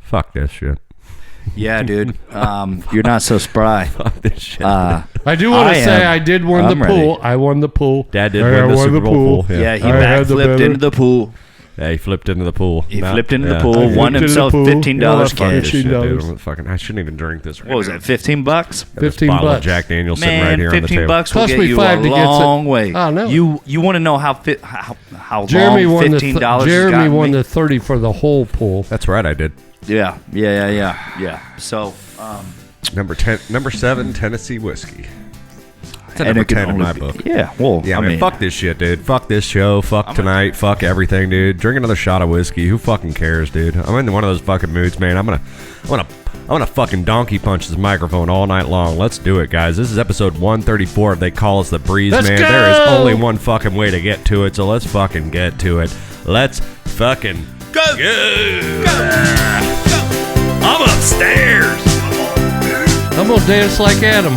Fuck this shit. Yeah, dude. You're not so spry. Fuck this shit. I do want to say I did win the pool. Ready. I won the pool. Dad did win the Super Bowl pool. Yeah, he backflipped into the pool. Yeah, he flipped into the pool. He flipped into the pool, won himself $15 cash. I shouldn't even drink this. What was it, $15? $15 of Jack Daniels sitting right here on the table. $15 will get you a long way. Oh, no. You want to know how Jeremy long won $15 Jeremy won the 30 for the whole pool. That's right, I did. Yeah. So, number 7, Tennessee whiskey. It's a and number it 10 in my book. Yeah, well, Yeah, I mean, fuck this shit, dude. Fuck this show. Fuck tonight. Fuck everything, dude. Drink another shot of whiskey. Who fucking cares, dude? I'm in one of those fucking moods, man. I'm gonna fucking donkey punch this microphone all night long. Let's do it, guys. This is episode 134 of They Call Us the Breeze, man. Go! There is only one fucking way to get to it, so let's fucking get to it. Let's fucking go. I'm upstairs. I'm gonna dance like Adam.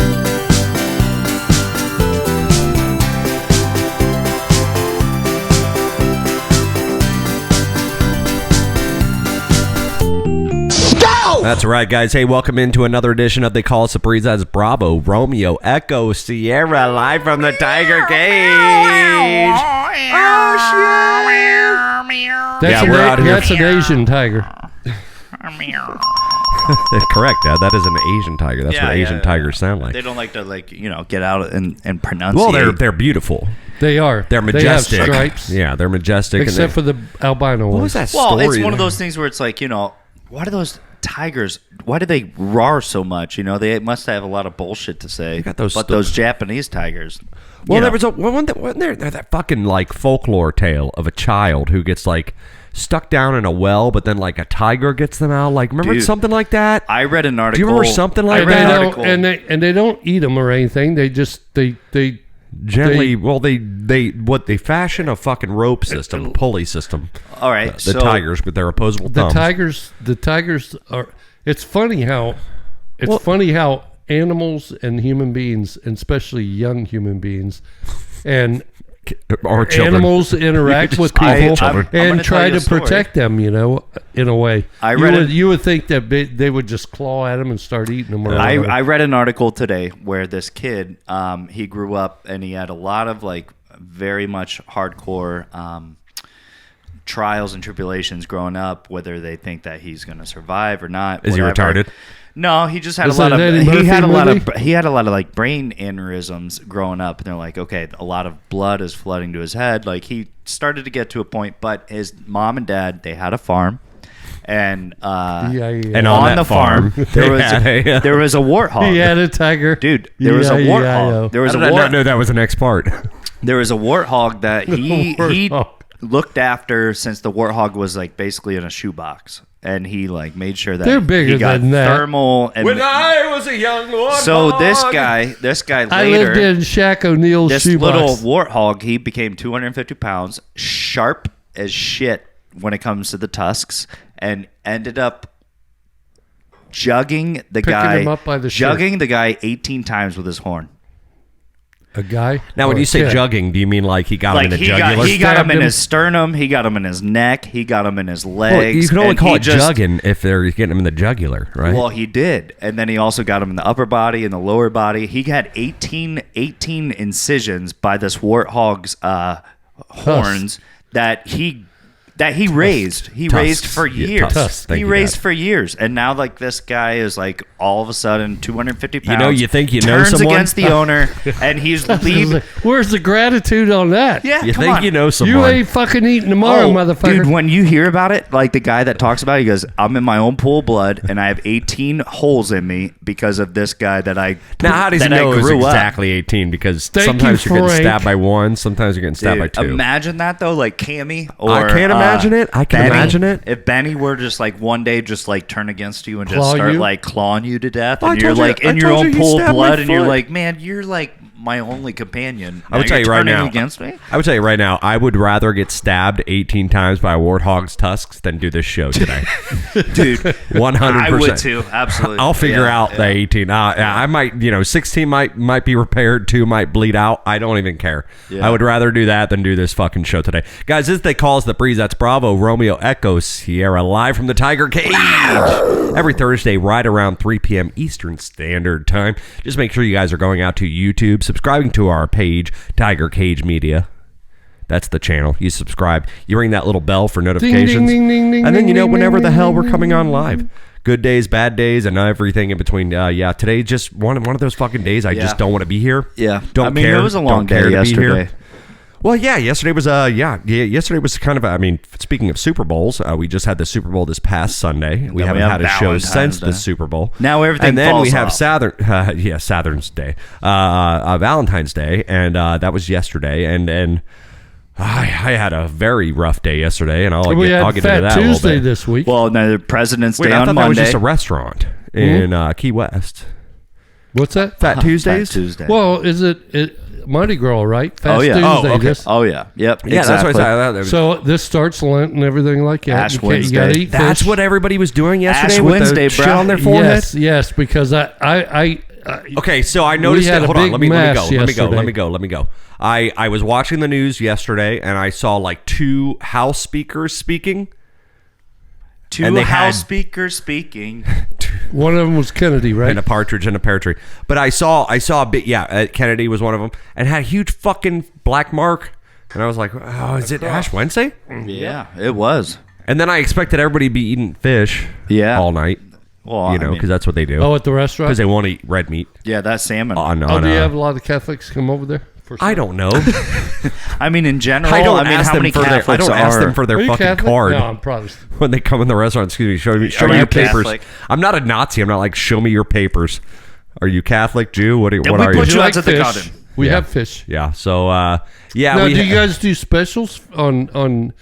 That's right, guys. Hey, welcome into another edition of They Call Us the Breeze. That's Bravo, Romeo, Echo, Sierra, live from the Tiger Cage. Oh, shit. That's we're out here. That's an Asian tiger. Correct, Dad. That is an Asian tiger. That's what Asian tigers sound like. They don't like to, get out and pronunciate. Well, they're beautiful. They are. They're majestic. They have stripes. Yeah, they're majestic. Except for the albino ones. What was that Well, story? it's one of those things where it's like, why do those tigers, why do they roar so much? They must have a lot of bullshit to say. Those Japanese tigers. Well, there was wasn't there that fucking like folklore tale of a child who gets like stuck down in a well, but then like a tiger gets them out. Like, remember something like that? I read an article. Do you remember something like that? And they don't eat them or anything. They just they gently. They fashion a fucking rope system, a pulley system. All right, the tigers with their opposable thumbs. The tigers are. It's funny how animals and human beings, and especially young human beings, and our children. Animals interact with people and try to protect them, in a way. You would think that they would just claw at them and start eating them. I read an article today where this kid, he grew up and he had a lot of like very much hardcore trials and tribulations growing up, whether they think that he's going to survive or not. Is he retarded? No, he just had a lot of like brain aneurysms growing up, and they're like, okay, a lot of blood is flooding to his head. Like, he started to get to a point, but his mom and dad, they had a farm, and and on the farm there was a warthog. He had a tiger, dude. There was a warthog. There was I did not know that was the next part. There was a warthog that he looked after since the warthog was like basically in a shoebox. And he like made sure that they're bigger he got than that. Thermal. And when I was a young warthog. So this guy later, I lived in Shaq O'Neal's this shoebox. little warthog, he became 250 pounds, sharp as shit when it comes to the tusks, and ended up jugging the guy 18 times with his horn. A guy? Now, when you say jugging, do you mean like he got him in the jugular? He got him in his sternum. He got him in his neck. He got him in his legs. Well, you can only call it jugging if they're getting him in the jugular, right? Well, he did. And then he also got him in the upper body and the lower body. He had 18 incisions by this warthog's horns that he raised. He raised for years. He raised for years. And now like this guy is like all of a sudden 250 pounds. You think you know turns someone? Against the owner, and he's leaving. Where's the gratitude on that? Yeah, you think you know someone? You ain't fucking eating tomorrow, motherfucker. Dude, when you hear about it, like the guy that talks about it, he goes, I'm in my own pool of blood, and I have 18 holes in me because of this guy that I Now, how does he know it was exactly 18? Because sometimes you're getting stabbed by one, sometimes you're getting stabbed by two. Imagine that, though, like Cammy or I can't imagine it. I can imagine it. If Benny were just like one day just like turn against you and just Claw start you? like clawing you to death, and you're like in your own pool of blood, and you're like, man, you're like my only companion. I would tell you right now. Against me? I would tell you right now. I would rather get stabbed 18 times by a warthog's tusks than do this show today. Dude, 100%. I would too. Absolutely. I'll figure out the 18. I might, 16 might be repaired. 2 might bleed out. I don't even care. Yeah. I would rather do that than do this fucking show today, guys. This they call us the Breeze. That's Bravo Romeo Echo Sierra live from the Tiger Cage every Thursday right around 3 p.m. Eastern Standard Time. Just make sure you guys are going out to YouTube, subscribing to our page, Tiger Cage Media. That's the channel. You subscribe. You ring that little bell for notifications. Ding, ding, ding, ding, and then you know whenever the hell we're coming on live. Good days, bad days, and everything in between. Today's just one of those fucking days I just don't want to be here. Yeah. Don't care. It was a long day yesterday. Well, yeah, yesterday was yesterday was kind of speaking of Super Bowls, we just had the Super Bowl this past Sunday. We haven't had a show since the Super Bowl. Now everything and then falls we have off. Saturn's Day, Valentine's Day, and that was yesterday, and I had a very rough day yesterday, and I'll get into that Tuesday a little bit. This week. Well, no, the President's Day I on thought Monday. That was just a restaurant in Key West. What's that? Fat Tuesdays? Fat Tuesday. Well, is it Mardi Gras, right? Fast Tuesday. Okay. Oh, yeah. Yep. Yeah, exactly. that's what I said. So this starts Lent and everything like that. Ash Wednesday. You gotta eat That's fish. what everybody was doing yesterday Ash with Wednesday, the shit on their forehead? Yes, because I Okay, so I noticed had that. a Hold on, big let me mess go. I was watching the news yesterday, and I saw like 2 House speakers speaking. Two House speakers speaking. One of them was Kennedy, right? And a partridge and a pear tree. But I saw a bit. Yeah, Kennedy was one of them, and had a huge fucking black mark. And I was like, "Oh, is it Ash Wednesday?" Yeah, it was. And then I expected everybody to be eating fish. all night. Well, because that's what they do. Oh, at the restaurant? Because they won't eat red meat. Yeah, that salmon. Do you have a lot of Catholics come over there? I don't know. I mean, in general, I don't how many Catholics I don't ask them for their fucking Catholic? card. No, I'm Protestant. When they come in the restaurant, excuse me, show me your papers. Catholic? I'm not a Nazi. I'm not like, show me your papers. Are you Catholic, Jew? What are you? Put you out to fish? the garden. We have fish. Yeah. So Now, do you guys do specials on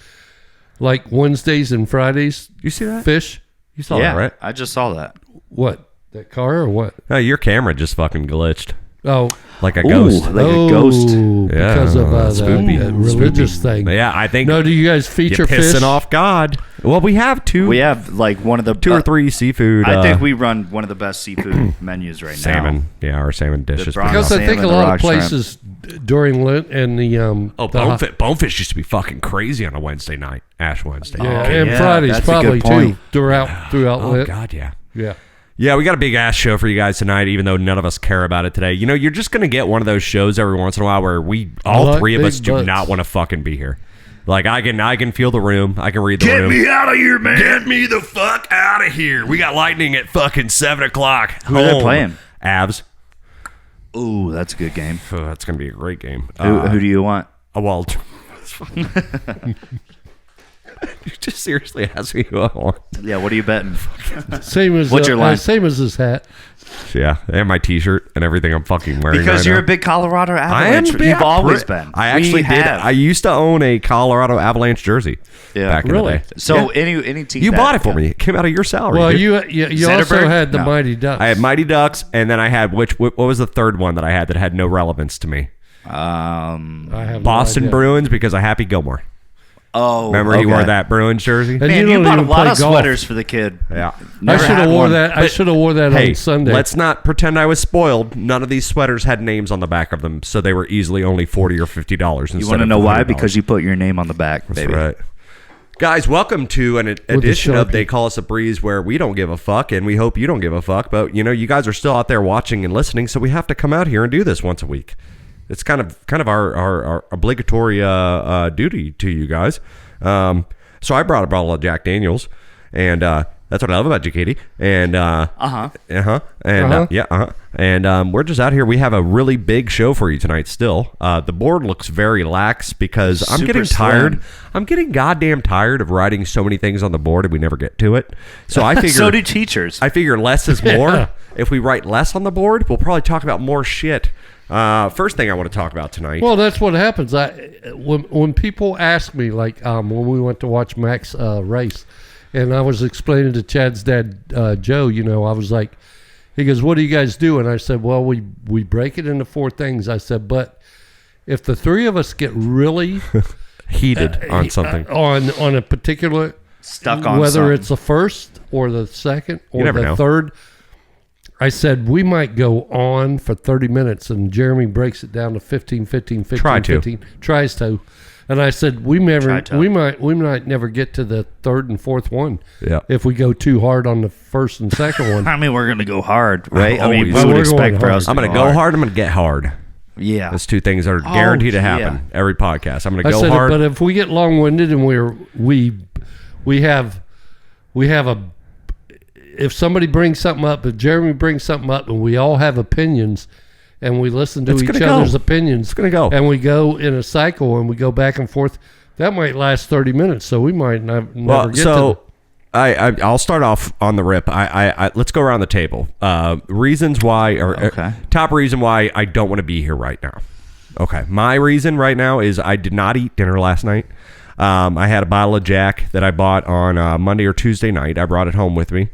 like Wednesdays and Fridays? You see that? Fish? You saw that, right? I just saw that. What? That car or what? No, your camera just fucking glitched. Oh, like a ghost. Like a ghost. Because of the religious thing. Yeah, I think. No, do you guys feature you're pissing fish? off God. Well, we have 2. We have like one of the 2 or 3 seafood. I think we run one of the best seafood menus right now. Salmon. Yeah, our salmon dishes. Because I think a lot of places during Lent and the bonefish used to be fucking crazy on a Wednesday night, Ash Wednesday. Yeah, and Fridays probably too throughout Lent. Oh God, yeah. Yeah, we got a big ass show for you guys tonight, even though none of us care about it today. You're just going to get one of those shows every once in a while where all 3 of us do not want to fucking be here. Like, I can feel the room. I can read the room. Get me out of here, man. Get me the fuck out of here. We got lightning at fucking 7 o'clock. Who are they playing? Avs. Ooh, that's a good game. Oh, that's going to be a great game. Who do you want? Well, you just seriously asked me who I want. Yeah, what are you betting? Same as What's your line? Same as his hat. Yeah, and my T-shirt and everything I'm fucking wearing. Because right you're now. a big Colorado Avalanche. You've always been. I actually did. I used to own a Colorado Avalanche jersey. Yeah, back in the day. So any team you bought it for me. It came out of your salary. Well, dude. you also had the Mighty Ducks. I had Mighty Ducks, and then I had what was the third one that I had that had no relevance to me? I have Boston Bruins because of Happy Gilmore. Oh, remember he wore that Bruins jersey? And man, you bought a lot of sweaters for the kid. Yeah, I should have wore that. I should have wore that on Sunday. Let's not pretend I was spoiled. None of these sweaters had names on the back of them, so they were easily only $40 or $50. You want to know why? Because you put your name on the back, baby. That's right. Guys, welcome to an edition of They Call Us a Breeze, where we don't give a fuck, and we hope you don't give a fuck. But you guys are still out there watching and listening, so we have to come out here and do this once a week. It's kind of our obligatory duty to you guys. So I brought a bottle of Jack Daniels, and that's what I love about you, Katie. And and we're just out here. We have a really big show for you tonight. Still, the board looks very lax because I'm getting tired. Slim. I'm getting goddamn tired of writing so many things on the board and we never get to it. So I figure so do teachers. I figure less is more. If we write less on the board, we'll probably talk about more shit. First thing I want to talk about tonight. Well, that's what happens. When people ask me, like when we went to watch Max race, and I was explaining to Chad's dad, Joe, I was like, He goes, what do you guys do? And I said, well, we break it into 4 things. I said, but if the 3 of us get really heated on something, on a particular, stuck on whether something. it's the first or the second or the know. third, I said, we might go on for 30 minutes, and Jeremy breaks it down to 15, 15, 15, 15. Tries to. And I said, we might never get to the 3rd and 4th one if we go too hard on the 1st and 2nd one. I mean, we're going to go hard, right? I mean, we would expect for us to I'm going to go hard. I'm going to get hard. Yeah. That's 2 things that are guaranteed to happen every podcast. I'm going to go hard. But if we get long-winded and we have a... If somebody brings something up, if Jeremy brings something up, and we all have opinions, and we listen to each other's opinions, it's going to go. And we go in a cycle, and we go back and forth, that might last 30 minutes, so we might never get to... I'll start off on the rip. Let's go around the table. Reasons why, top reason why I don't want to be here right now. Okay, my reason right now is I did not eat dinner last night. I had a bottle of Jack that I bought on Monday or Tuesday night. I brought it home with me.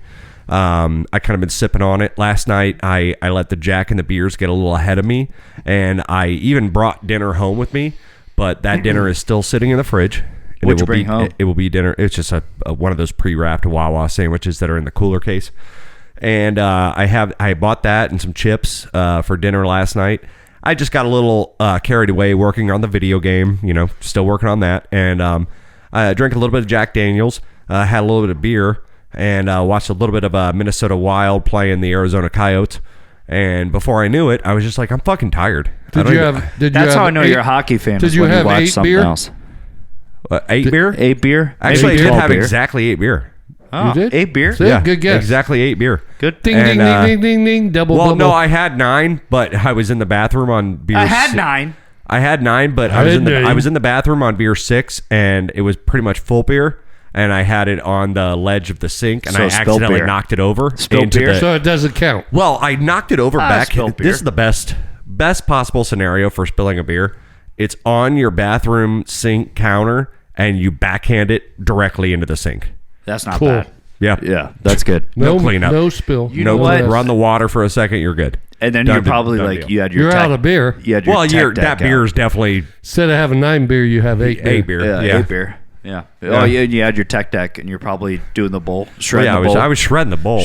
I kind of been sipping on it. Last night, I let the Jack and the beers get a little ahead of me, and I even brought dinner home with me, but that dinner is still sitting in the fridge. What'd you bring home? It will be dinner. It's just one of those pre-wrapped Wawa sandwiches that are in the cooler case. And I bought that and some chips for dinner last night. I just got a little carried away working on the video game, still working on that. And I drank a little bit of Jack Daniels, had a little bit of beer, and watched a little bit of Minnesota Wild playing the Arizona Coyotes. And before I knew it, I was just like, I'm fucking tired. That's how I know you're a hockey fan. Did you have 8 beer? Else. 8 beer? 8 beer? Actually, I did have exactly 8 beer. Oh, you did? 8 beer? So, yeah, good guess. Exactly 8 beer. Good. Ding, ding, ding, ding, ding, double. Well, no, I had 9, but I was in the bathroom on beer. I had 9. I had 9, but I was in the bathroom on beer 6, and it was pretty much full beer. And I had it on the ledge of the sink, and I accidentally knocked it over. Spilled beer? So it doesn't count. Well, I knocked it over back. This is the best possible scenario for spilling a beer. It's on your bathroom sink counter, and you backhand it directly into the sink. That's not bad. Yeah. Yeah, that's good. No cleanup. No spill. You know what? Run the water for a second, you're good. And then you're probably like, you had your out of beer. You had your that beer is definitely... Instead of having 9 beer, you have 8 beer. 8 beer. Yeah, 8 beer. Yeah. Oh, yeah. And you had your tech deck, and you're probably doing the bowl, shredding the bowl. I was shredding the bowl.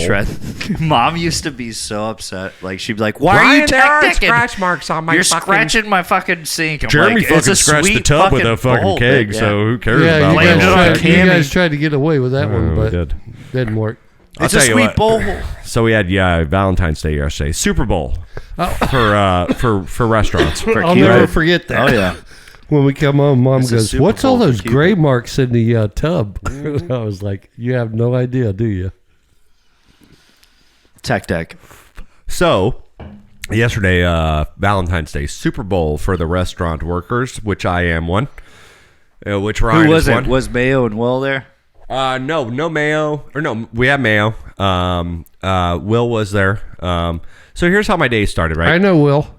Mom used to be so upset. Like, she'd be like, "Why are you tech decking? Scratch marks on my You're scratching my fucking sink." I'm Jeremy like, fucking scratched the tub with a fucking keg, so who cares about that? You guys tried to get away with that one, but it didn't work. It's a sweet bowl. So we had Valentine's Day yesterday, Super Bowl for restaurants. I'll never forget that. Oh yeah. When we come home, Mom goes, "What's all those gray marks in the tub?" I was like, "You have no idea, do you?" Tech deck. So, yesterday, Valentine's Day, Super Bowl for the restaurant workers, which I am one. Which Ryan Who was is it? one. Was Mayo and Will there? No Mayo. Or no, we have Mayo. Will was there. So here's how my day started, right? I know Will.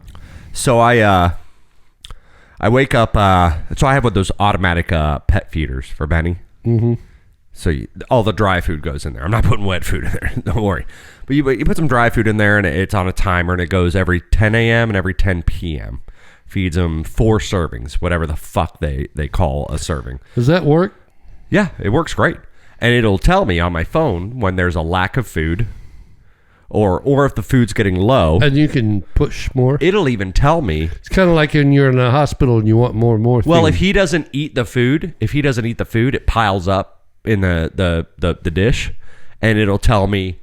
So I wake up. So I have one of those automatic pet feeders for Benny. Mm-hmm. So all the dry food goes in there. I'm not putting wet food in there. Don't worry. But you put some dry food in there, and it's on a timer, and it goes every 10 a.m. and every 10 p.m. Feeds them 4 servings, whatever the fuck they call a serving. Does that work? Yeah, it works great. And it'll tell me on my phone when there's a lack of food or if the food's getting low. And you can push more. It'll even tell me. It's kind of like when you're in a hospital and you want more and more Well, things. if he doesn't eat the food, it piles up in the dish, and it'll tell me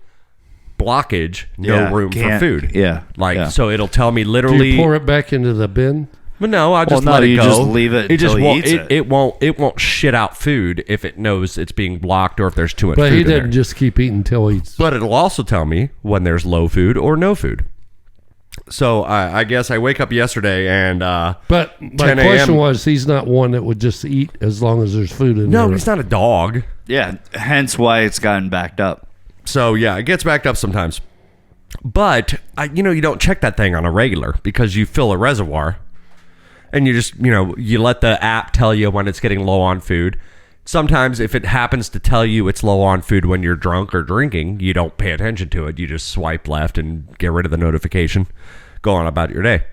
blockage, no room for food. Yeah. So it'll tell me literally. Do you pour it back into the bin? But no, I'll just let it go. Just leave it until he eats it. It won't shit out food if it knows it's being blocked or if there's too much but food he in there. didn't just keep eating until he's... But it'll also tell me when there's low food or no food. So I guess I wake up yesterday and But my question was, he's not one that would just eat as long as there's food in there. No, he's not a dog. Yeah, hence why it's gotten backed up. So yeah, it gets backed up sometimes. But you don't check that thing on a regular because you fill a reservoir. And you just, you let the app tell you when it's getting low on food. Sometimes if it happens to tell you it's low on food when you're drunk or drinking, you don't pay attention to it. You just swipe left and get rid of the notification. Go on about your day.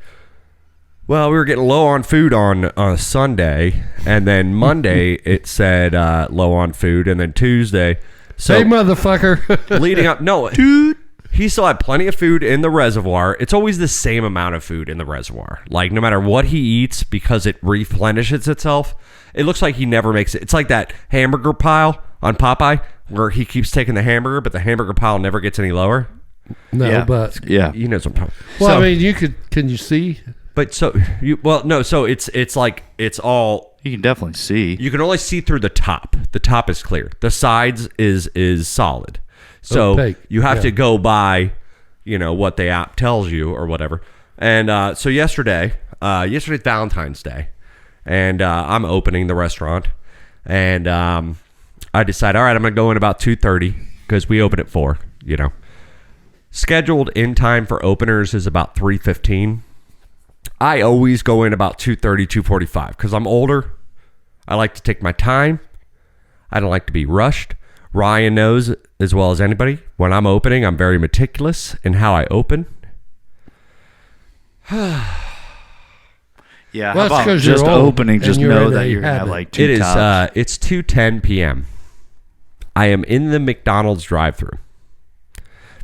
Well, we were getting low on food on Sunday, and then Monday it said low on food, and then Tuesday. So hey, motherfucker. leading up, no, dude. He still had plenty of food in the reservoir. It's always the same amount of food in the reservoir. Like, no matter what he eats, because it replenishes itself, it looks like he never makes it. It's like that hamburger pile on Popeye, where he keeps taking the hamburger, but the hamburger pile never gets any lower. No, but you know what I'm talking about. Well, So, I mean, can you see? but so so it's like it's all. You can definitely see. You can only see through the top. The top is clear. The sides is solid. So Opaque. you have to go by, what the app tells you or whatever. And so yesterday's Valentine's Day, and I'm opening the restaurant, and I decide, all right, I'm gonna go in about 2:30 because we open at 4. Scheduled in time for openers is about 3:15. I always go in about 2:30, 2:45 because I'm older. I like to take my time. I don't like to be rushed. Ryan knows as well as anybody, when I'm opening, I'm very meticulous in how I open. Yeah, Well, how that's about 'cause you're just old opening? Just and you're know in that a you're gonna have habit. like 2 It is. tops. It's 2:10 p.m. I am in the McDonald's drive-thru.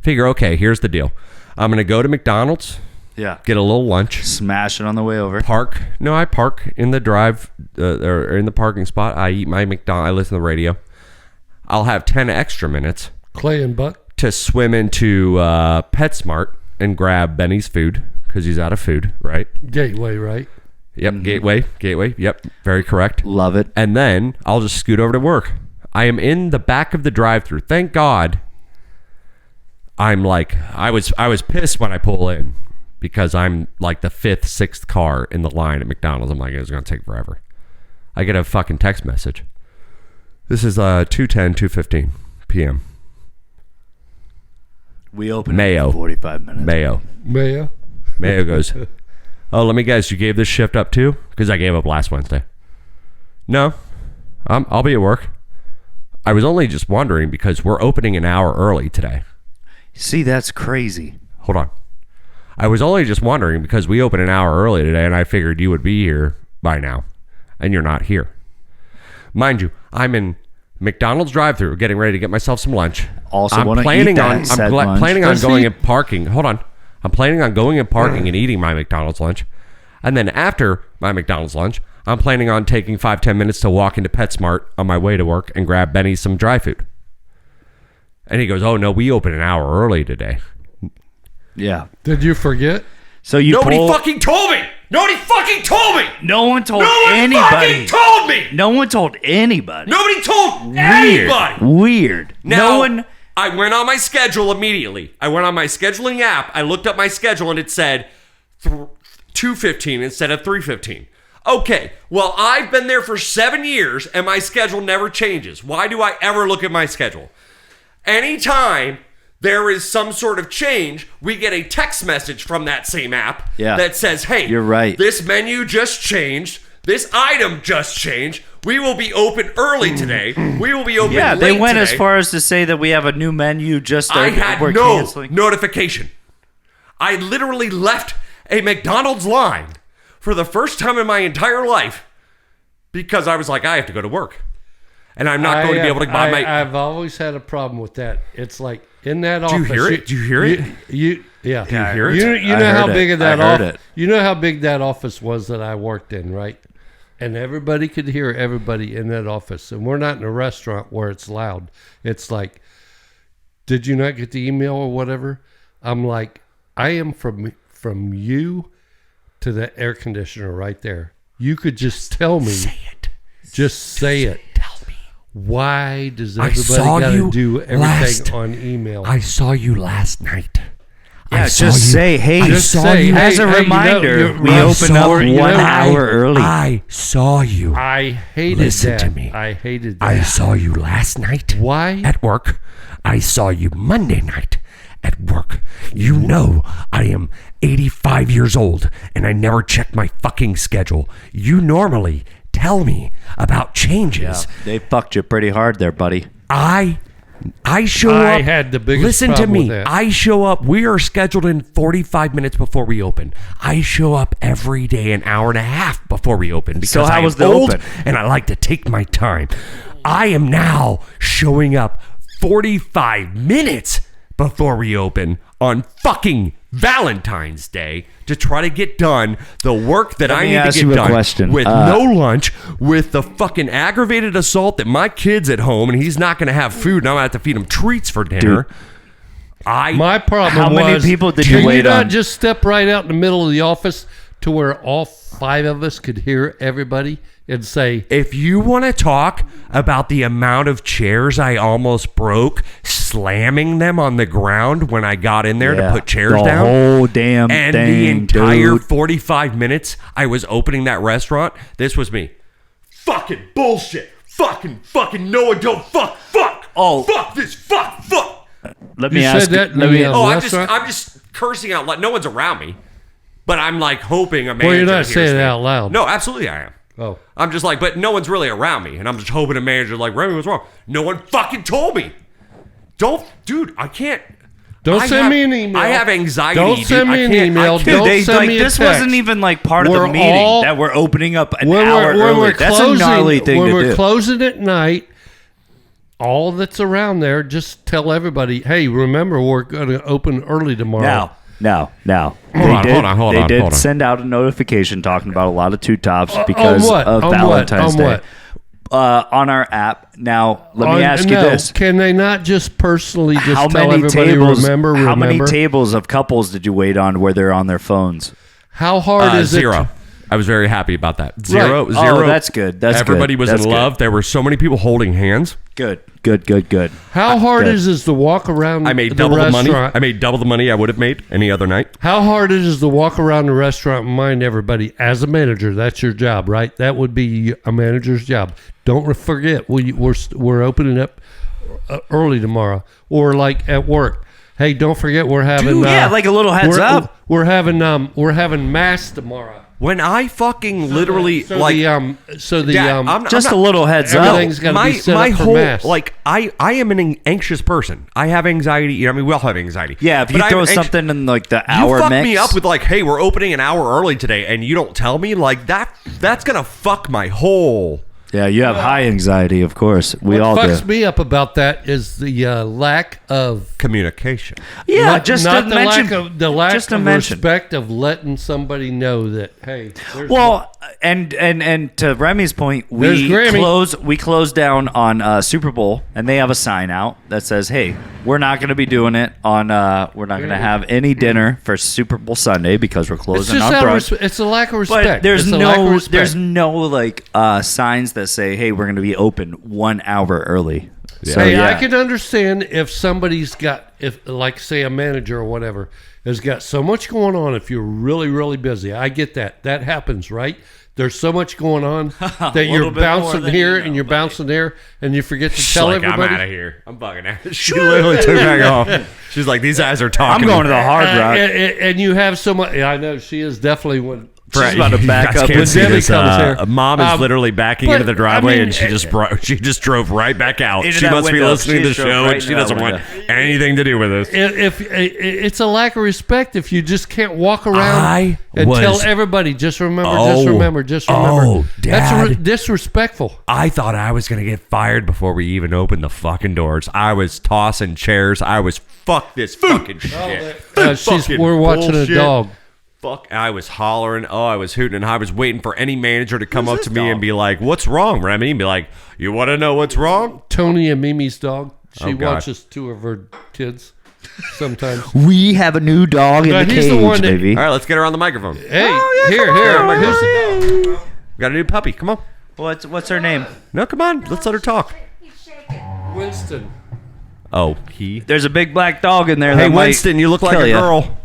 Figure, okay, here's the deal. I'm gonna go to McDonald's, Yeah, get a little lunch, smash it on the way over. park. No, I park in the or in the parking spot. I eat my McDonald's. I listen to the radio. I'll have 10 extra minutes Clay and Buck. to swim into PetSmart and grab Benny's food because he's out of food, right? Gateway, right? Yep, Gateway. Yep, very correct. Love it. And then I'll just scoot over to work. I am in the back of the drive-thru. Thank God. I'm like, I was pissed when I pull in because I'm like the 5th, 6th car in the line at McDonald's. I'm like, it's going to take forever. I get a fucking text message. This is 2:10, 2:15 p.m. We open Mayo. in 45 minutes. Mayo. Goes, oh, let me guess, you gave this shift up too? Because I gave up last Wednesday. No, I'll be at work. I was only just wondering because we're opening an hour early today. See, that's crazy. Hold on. I was only just wondering because we open an hour early today, and I figured you would be here by now, and you're not here. Mind you, I'm in McDonald's drive-thru getting ready to get myself some lunch. Also want to eat that said lunch. I'm planning on Let's going eat. and parking. Hold on. I'm planning on going and parking and eating my McDonald's lunch. And then after my McDonald's lunch, I'm planning on taking 5-10 minutes to walk into PetSmart on my way to work and grab Benny some dry food. And he goes, oh, no, we open an hour early today. Yeah. Did you forget? So you Nobody pull- fucking told me. Nobody fucking told me. No one told No one anybody. fucking told me. No one told anybody. Nobody told Weird. anybody. Weird. Now, No one. I went on my schedule immediately. I went on my scheduling app. I looked up my schedule and it said 2:15 instead of 3:15. Okay, well, I've been there for 7 years and my schedule never changes. Why do I ever look at my schedule? Anytime there is some sort of change, we get a text message from that same app that says, hey, you're right. This menu just changed. This item just changed. We will be open early today. We will be open Yeah, late they went today. as far as to say that we have a new menu just I had we're no canceling. notification. I literally left a McDonald's line for the first time in my entire life because I was like, I have to go to work. And I'm not going to be able to buy my... I've always had a problem with that. It's like in that office. Do you hear it? Do you hear it? Yeah. Do you hear it? You I know how heard big it. of that I heard office. it. You know how big that office was that I worked in, right? And everybody could hear everybody in that office. And we're not in a restaurant where it's loud. It's like, did you not get the email or whatever? I'm like, I am from you to the air conditioner right there. You could just tell me. Say it. Just say it. Tell me. Why does I everybody saw got you to do everything last- on email? I saw you last night. Yeah, I saw just you- say, hey, I just saw say, you. hey, as a reminder, you're- we I'm open up sorry, 1 hour early. I saw you. I hated Listen that. to me. I hated that. I saw you last night. Why? At work. I saw you Monday night at work. You know I am 85 years old and I never check my fucking schedule. You normally tell me about changes. Yeah, they fucked you pretty hard there, buddy. I show up. I had the biggest Listen to problem me. with that. I show up. We are scheduled in 45 minutes before we open. I show up every day an hour and a half before we open because So how I am was the old open? and I like to take my time. I am now showing up 45 minutes before we open on fucking Valentine's Day to try to get done the work that I me need to ask get you a done question. with no lunch, with the fucking aggravated assault that my kid's at home and he's not going to have food and I'm going to have to feed him treats for dinner. Dude. My problem How many was, people did can you wait not on? just step right out in the middle of the office to where all 5 of us could hear everybody and say, If you want to talk about the amount of chairs I almost broke slamming them on the ground when I got in there to put chairs the down, whole damn and thing, the entire dude. 45 minutes I was opening that restaurant, this was me. Fucking bullshit. Fucking no one don't fuck. Oh. Fuck this. Fuck. Let You me said ask. that in Let the, me. uh, I'm restaurant? just cursing out loud. No one's around me. But I'm like hoping a manager well, you're not hears saying it me. out loud. No, absolutely I am. Oh. I'm just like, but no one's really around me. And I'm just hoping a manager's like, Remy, what's wrong? No one fucking told me. Dude, I can't. Don't I send have- me an email. I have anxiety. Don't dude. send I me an can't- I email. can't- Don't They, send like, me a this text. wasn't even like part of the We're meeting all- that we're opening up an when hour when early. we're That's closing, a gnarly thing when to we're do. closing at night, all that's around there, just tell everybody, hey, remember, we're going to open early tomorrow. Now. Hold They did on. send out a notification talking about a lot of two tops because what? of On what? Valentine's On Day. what? On our app. Now, let me ask you No, this. can they not just personally just How tell many everybody, tables? remember? How many tables of couples did you wait on where they're on their phones? How hard is zero. it? I was very happy about that. Zero. Right. Zero. Oh, that's good. That's Everybody good. was That's in good. love. There were so many people holding hands. Good. How hard Good. is it to walk around I made the double the money. restaurant? I made double the money I would have made any other night. How hard it is to walk around the restaurant and mind everybody as a manager? That's your job, right? That would be a manager's job. Don't forget, we're opening up early tomorrow, or like at work. Hey, don't forget we're having like a little heads up. We're having mass tomorrow. When I fucking literally So like. the Dad, I'm Just not- a little heads up. everything's got to be set up for whole mass. like I am an anxious person. I have anxiety. You know, I mean, we all have anxiety. Yeah, if But you I'm throw anx- something in like the you hour fuck mix. me up with like, hey, we're opening an hour early today, and you don't tell me like that. That's gonna fuck my whole. Yeah, you have high anxiety, of course. We all what fucks do. me up about that is the lack of Communication. Yeah, not, just not to the mention. lack just to of mention. respect of letting somebody know that, hey, there's Well, and to Remy's point, There's we Grammy. close down on Super Bowl, and they have a sign out that says, "Hey, we're not going to be doing it on. We're not going to have any dinner for Super Bowl Sunday because we're it's closing just on out of brunch." it's a lack of respect. But there's It's a lack of no respect. like signs that say, "Hey, we're going to be open 1 hour early." So, Hey, yeah. I can understand if somebody's got, if like say a manager or whatever has got so much going on. If you're really, really busy, I get that. That happens, right? There's so much going on that little you're bit more bouncing than here you know, and you're buddy. bouncing there, and you forget to She's tell like, everybody. I'm out of here. I'm fucking out. She literally took back off. She's like, these guys are talking. I'm going to the Hard Rock. And you have so much. I know she is definitely one. She's about to You back guys up can't when see Debbie this, comes here. Mom is literally backing but, into the driveway, I mean, and she just drove right back out. Into She that must be window. listening to the She drove show, right and she into that doesn't want window. anything to do with this. If it's a lack of respect if you just can't walk around I and was- tell everybody just remember, just Oh. remember, just remember. Oh, That's Dad. disrespectful. I thought I was gonna get fired before we even opened the fucking doors. I was tossing chairs. I was fuck this fucking shit. Fucking We're watching bullshit. a dog. Fuck! I was hollering. Oh, I was hooting, and I was waiting for any manager to come up to me and be like, "What's wrong, Remy?" And be like, "You want to know what's wrong?" Tony and Mimi's dog. She Oh, God. watches 2 of her kids sometimes. We have a new dog in No, the he's the cage, one that- baby. All right, let's get her on the microphone. Hey, Oh, here. Who's the dog? We got a new puppy. Come on. What's her name? No, come on. Let's let her talk. Winston. Oh, he. There's a big black dog in there. Hey, that might Winston, you look like kill a ya. girl.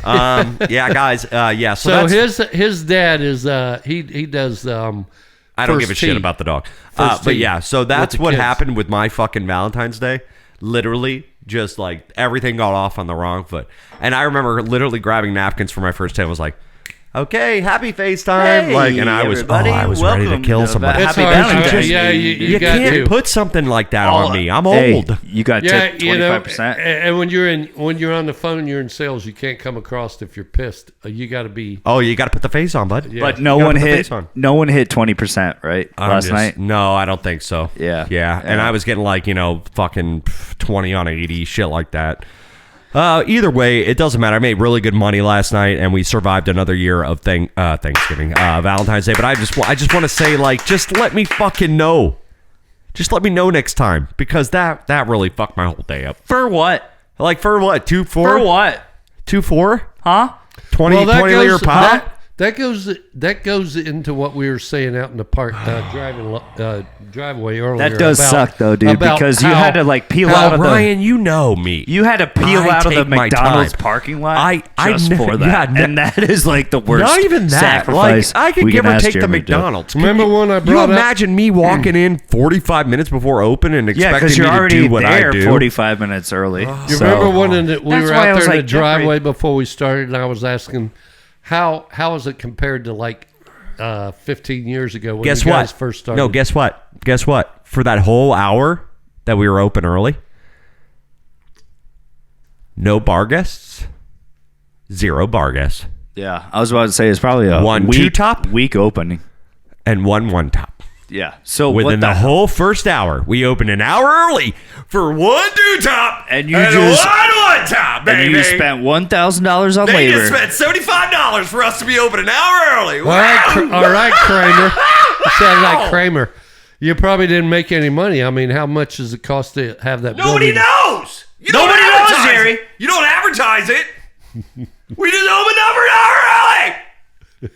Yeah, guys. Yeah. So, So that's, his dad is he does I don't give a shit about the dog. First But tee yeah, so with that's the what kids. happened with my fucking Valentine's Day. Literally, just like everything got off on the wrong foot. And I remember literally grabbing napkins for my first day. I was like, Okay, happy FaceTime. Hey, and I was everybody, ready to welcome kill to somebody. It's Happy hard. Valentine's Yeah, Day, you You got can't to. put something like that on me. I'm Hey, old. you got tipped 25%. And when you're on the phone and you're in sales, you can't come across if you're pissed. You got to be. Oh, you got to put the face on, bud. Yeah. But You gotta put the face on. no one hit 20%, right? Last night. No, I don't think so. Yeah. And I was getting like, fucking 20 on 80, shit like that. Either way, it doesn't matter. I made really good money last night, and we survived another year of Thanksgiving, Valentine's Day. But I just want to say, like, just let me fucking know. Just let me know next time, because that really fucked my whole day up. For what? Like, for what? 2-4? For what? 2-4? Huh? 20 liter pop? That goes into what we were saying out in the park driveway earlier. That does suck though, dude, about because you had to like peel out of Ryan, you know me. You had to peel out of the take my McDonald's time. parking lot I for that, yeah, and that is like the worst. Not even that. Sacrifice Like, I could we give can or ask take the Jeremy to do. McDonald's. Remember when I You brought up? imagine me walking in 45 minutes before open and Yeah, expecting because me you're to already do what I there do? 45 minutes early. You So- remember when we That's were why I out was there in like, the driveway before we started, and I was asking, how is it compared to like 15 years ago when Guess you guys what? first started? No, guess what? Guess what? For that whole hour that we were open early, no bar guests, 0 bar guests, Yeah, I was about to say it's probably a One week, two-top? week opening. and one top. Yeah. So Within what the whole first hour, we opened an hour early for 1 2-top And you just- 1 top, baby. and you spent $1,000 on They labor. just spent $75 for us to be open an hour early. All right, Kramer. You sound like Kramer. You probably didn't make any money. I mean, how much does it cost to have that? Nobody building? knows. You don't Nobody knows, advertise Jerry. it. You don't advertise it. We just opened up an hour early.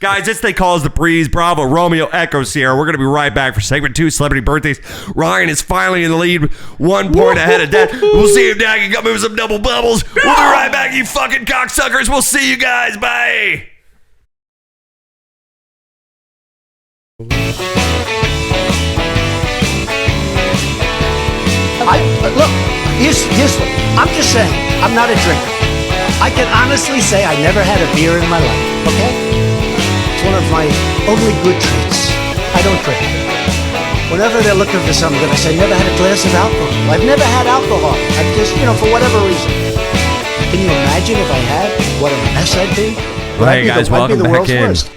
Guys, this they call us the Breeze, Bravo, Romeo, Echo, Sierra. We're going to be right back for segment 2, Celebrity Birthdays. Ryan is finally in the lead, 1 point ahead of Dad. We'll see if Dad can come in with some double bubbles. We'll be right back, you fucking cocksuckers. We'll see you guys. Bye. Look, I'm just saying, I'm not a drinker. I can honestly say I never had a beer in my life, okay? It's one of my only good treats. I don't drink. Whenever they're looking for something, I say, never had a glass of alcohol. I've never had alcohol. I've just, for whatever reason. Can you imagine if I had, what a mess I'd be? Hey guys, welcome the back world's in. worst.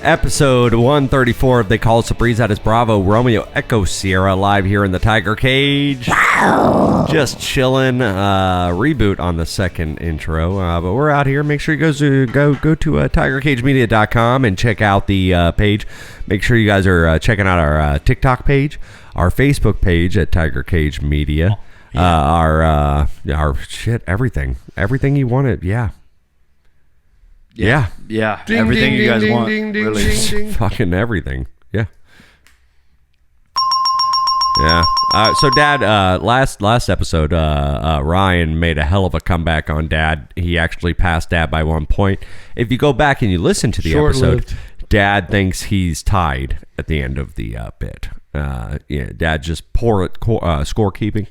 Episode 134 of They Call Us the Breeze. That is Bravo, Romeo, Echo, Sierra, live here in the Tiger Cage. Just chilling. Reboot on the second intro. But we're out here. Make sure you guys go to tigercagemedia.com and check out the page. Make sure you guys are checking out our TikTok page, our Facebook page at Tiger Cage Media. Our shit, everything you wanted. Yeah. Yeah. Ding, Everything ding, you guys ding, want. ding, ding, really. ding, ding. Fucking everything. Yeah. Yeah. So, Dad, last episode, Ryan made a hell of a comeback on Dad. He actually passed Dad by 1 point. If you go back and you listen to the episode, Short-lived. Dad thinks he's tied at the end of the bit. Dad just poor at scorekeeping.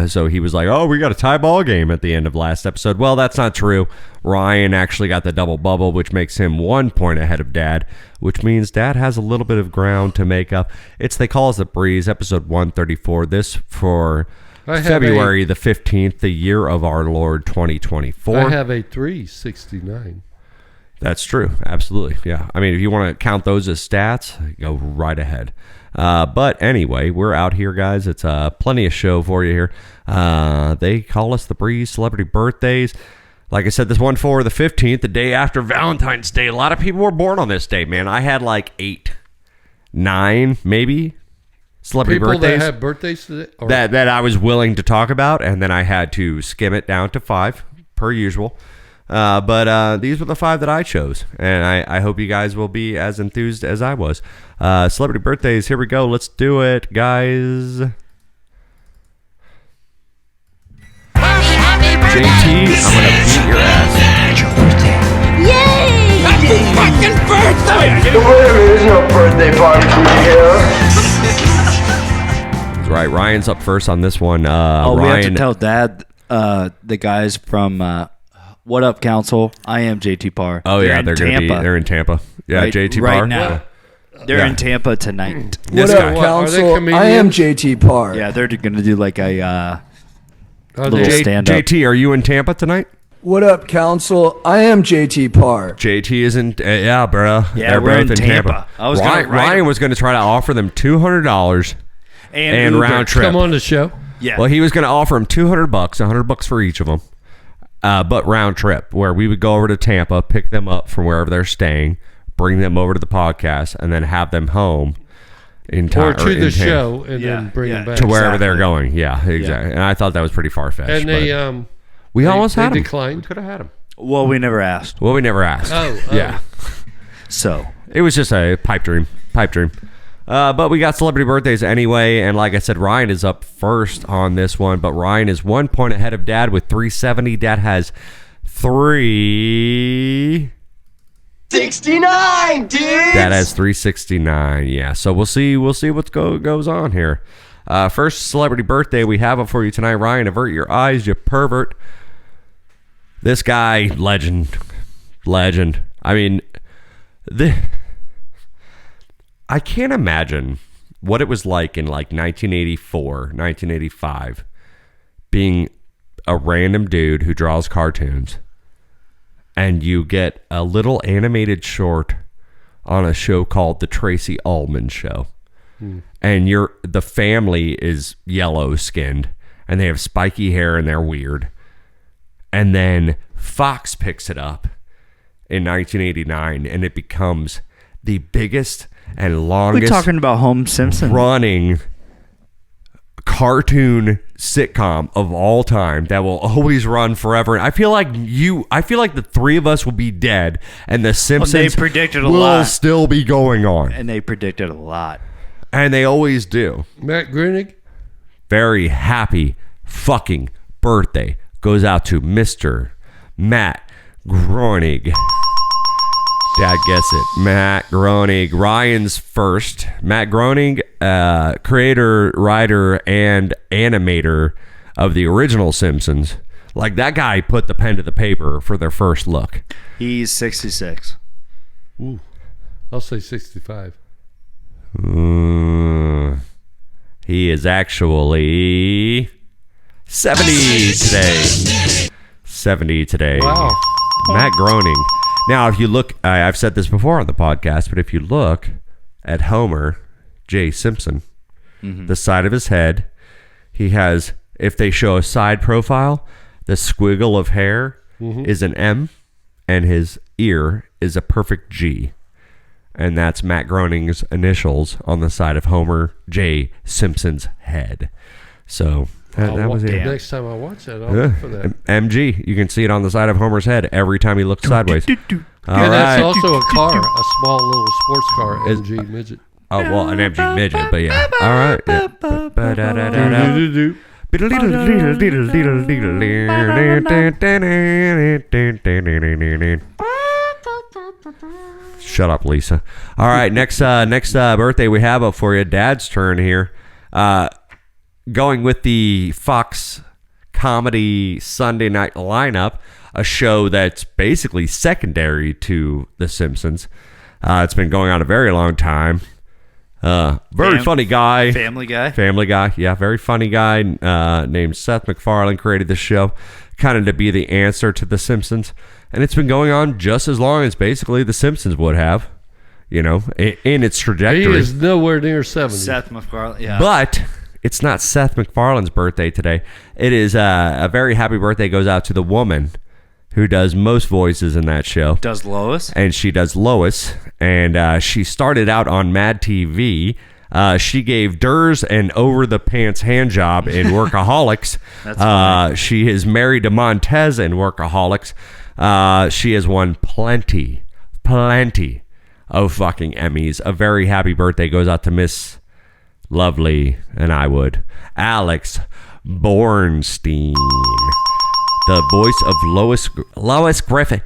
So he was like, oh, we got a tie ball game at the end of last episode. Well, that's not true. Ryan actually got the double bubble, which makes him 1 point ahead of Dad, which means Dad has a little bit of ground to make up. They Call Us the Breeze, episode 134. This for February the 15th, the year of our Lord 2024. I have a 369. That's true. Absolutely. Yeah. I mean, if you want to count those as stats, go right ahead. But anyway, we're out here, guys. It's plenty of show for you here. They Call Us the Breeze, Celebrity Birthdays. Like I said, this one for the 15th, the day after Valentine's Day. A lot of people were born on this day, man. I had like 8, 9, maybe celebrity People birthdays that have birthdays today? Or- that I was willing to talk about, and then I had to skim it down to 5, per usual. But these were the 5 that I chose, and I hope you guys will be as enthused as I was. Celebrity birthdays, here we go. Let's do it, guys. JT, I'm going to beat your ass. Yay! Happy fucking birthday! There's no birthday barbecue here. That's right, Ryan's up first on this one. Oh, we have to Ryan, tell Dad, the guys from What up, Council? I am JT Parr. Oh yeah, they're in Tampa. Yeah, right, JT right Parr. now. They're in Tampa tonight. What up, Council? I am JT Parr. Yeah, they're going to do like a little J- stand-up. JT, are you in Tampa tonight? What up, Council? I am JT Parr. JT is in, yeah, bro. Yeah, they're we're both in Tampa. I was Ryan was going to try to offer them $200 and Uber. round trip. Come on the show. Yeah. Well, he was going to offer them $200, $100 for each of them, but round trip, where we would go over to Tampa, pick them up from wherever they're staying, bring them over to the podcast, and then have them home in time Or to the show and then bring them back. to wherever they're going. Yeah, exactly. And I thought that was pretty far fetched. And they we almost had them. declined. We could have had them. Well, we never asked. Well, we never asked. Oh. Yeah. So It was just a pipe dream. But we got celebrity birthdays anyway, and like I said, Ryan is up first on this one, but Ryan is 1 point ahead of Dad with 370. Dad has 69, dude. Dad has 369. Yeah, so we'll see what goes on here. First celebrity birthday we have up for you tonight. Ryan, avert your eyes, you pervert. This guy, legend. I mean, I can't imagine what it was like in like 1984, 1985, being a random dude who draws cartoons, and you get a little animated short on a show called The Tracy Ullman Show. And the family is yellow skinned and they have spiky hair and they're weird. And then Fox picks it up in 1989 and it becomes the biggest and longest we're talking about Home Simpson running cartoon sitcom of all time that will always run forever. And I feel like the three of us will be dead and the Simpsons predicted a will lot. still be going on. And they predicted a lot. And they always do. Matt Groening. Very happy fucking birthday goes out to Mr. Matt Groening. Dad gets it. Matt Groening. Ryan's first. Matt Groening, creator, writer, and animator of the original Simpsons. Like, that guy put the pen to the paper for their first look. He's 66. Ooh, I'll say 65. He is actually 70 today. 70 today. Wow. Matt Groening. Now, if you look, I've said this before on the podcast, but if you look at Homer J. Simpson, the side of his head, he has, if they show a side profile, the squiggle of hair is an M, and his ear is a perfect G. And that's Matt Groening's initials on the side of Homer J. Simpson's head. So that was it. Next time I watch that, I'll look for that. MG. You can see it on the side of Homer's head every time he looks sideways. That's also a car, a small little sports car, MG midget. Oh, well, an MG midget, but yeah. All right. Shut up, Lisa. All right, next birthday we have up for you. Dad's turn here. Going with the Fox comedy Sunday night lineup, a show that's basically secondary to The Simpsons. It's been going on a very long time. Very funny guy. Family Guy. Yeah, very funny guy named Seth MacFarlane created this show, kind of to be the answer to The Simpsons. And it's been going on just as long as basically The Simpsons would have, you know, in its trajectory. He is nowhere near 70. Seth MacFarlane, yeah. But it's not Seth MacFarlane's birthday today. It is a very happy birthday goes out to the woman who does most voices in that show. Does Lois? And she does Lois. And she started out on Mad TV. She gave Durs an over-the-pants hand job in Workaholics. That's funny. She is married to Montez in Workaholics. She has won plenty of fucking Emmys. A very happy birthday goes out to Miss Lovely, and I would, Alex Bornstein, the voice of Lois Griffin.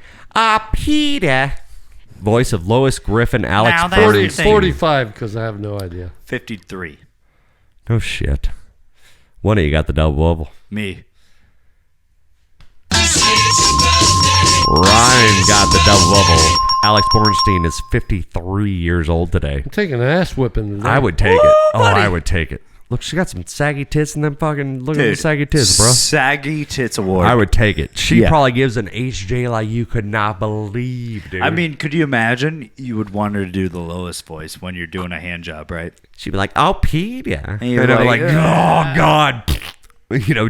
Peter. Voice of Lois Griffin, Alex Now that's Bornstein. 45, because I have no idea. 53. No shit. One of you got the double bubble. Me. Ryan got the double bubble. Alex Bornstein is 53 years old today. I'm taking an ass whipping today. I would take it. Oh, I would take it. Look, she got some saggy tits and then fucking look at the saggy tits, bro. Saggy tits award. I would take it. She probably gives an HJ like you could not believe, dude. I mean, could you imagine? You would want her to do the lowest voice when you're doing a hand job, right? She'd be like, "Oh, Pete, yeah," and you're like, "Oh God."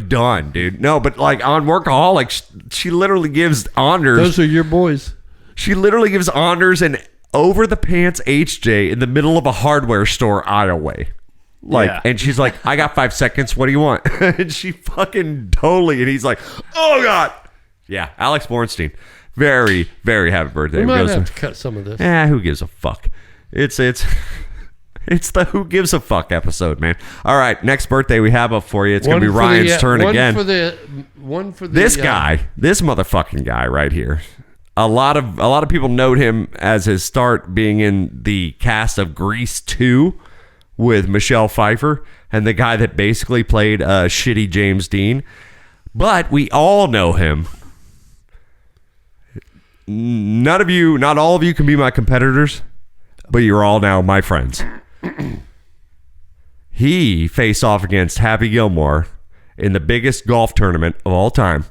Done, dude. No, but like on Workaholics, she literally gives honors. Those are your boys. She literally gives honors and over the pants HJ in the middle of a hardware store aisleway. And she's like, "I got 5 seconds. What do you want?" And she fucking totally. And he's like, "Oh God." Yeah, Alex Bornstein. Very, very happy birthday. We might have to cut some of this. Who gives a fuck? It's the who gives a fuck episode, man. All right, next birthday we have up for you. It's going to be Ryan's turn again. One for the this guy, this motherfucking guy right here. A lot of people note him as his start being in the cast of Grease 2 with Michelle Pfeiffer and the guy that basically played shitty James Dean. But we all know him. Not all of you can be my competitors, but you're all now my friends. He faced off against Happy Gilmore in the biggest golf tournament of all time.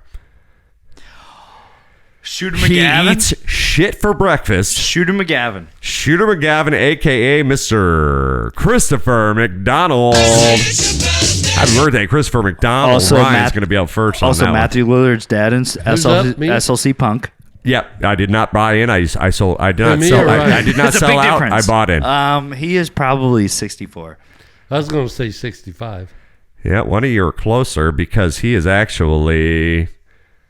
Shooter McGavin. He eats shit for breakfast. Shooter McGavin, a.k.a. Mr. Christopher McDonald. Happy birthday, Christopher McDonald. Also, Ryan's going to be up first. Also, on that Matthew Lillard's dad in SLC Punk. Yep, I did not buy in. I did not sell out. Difference. I bought in. He is probably 64. I was going to say 65. Yeah, one of you are closer because he is actually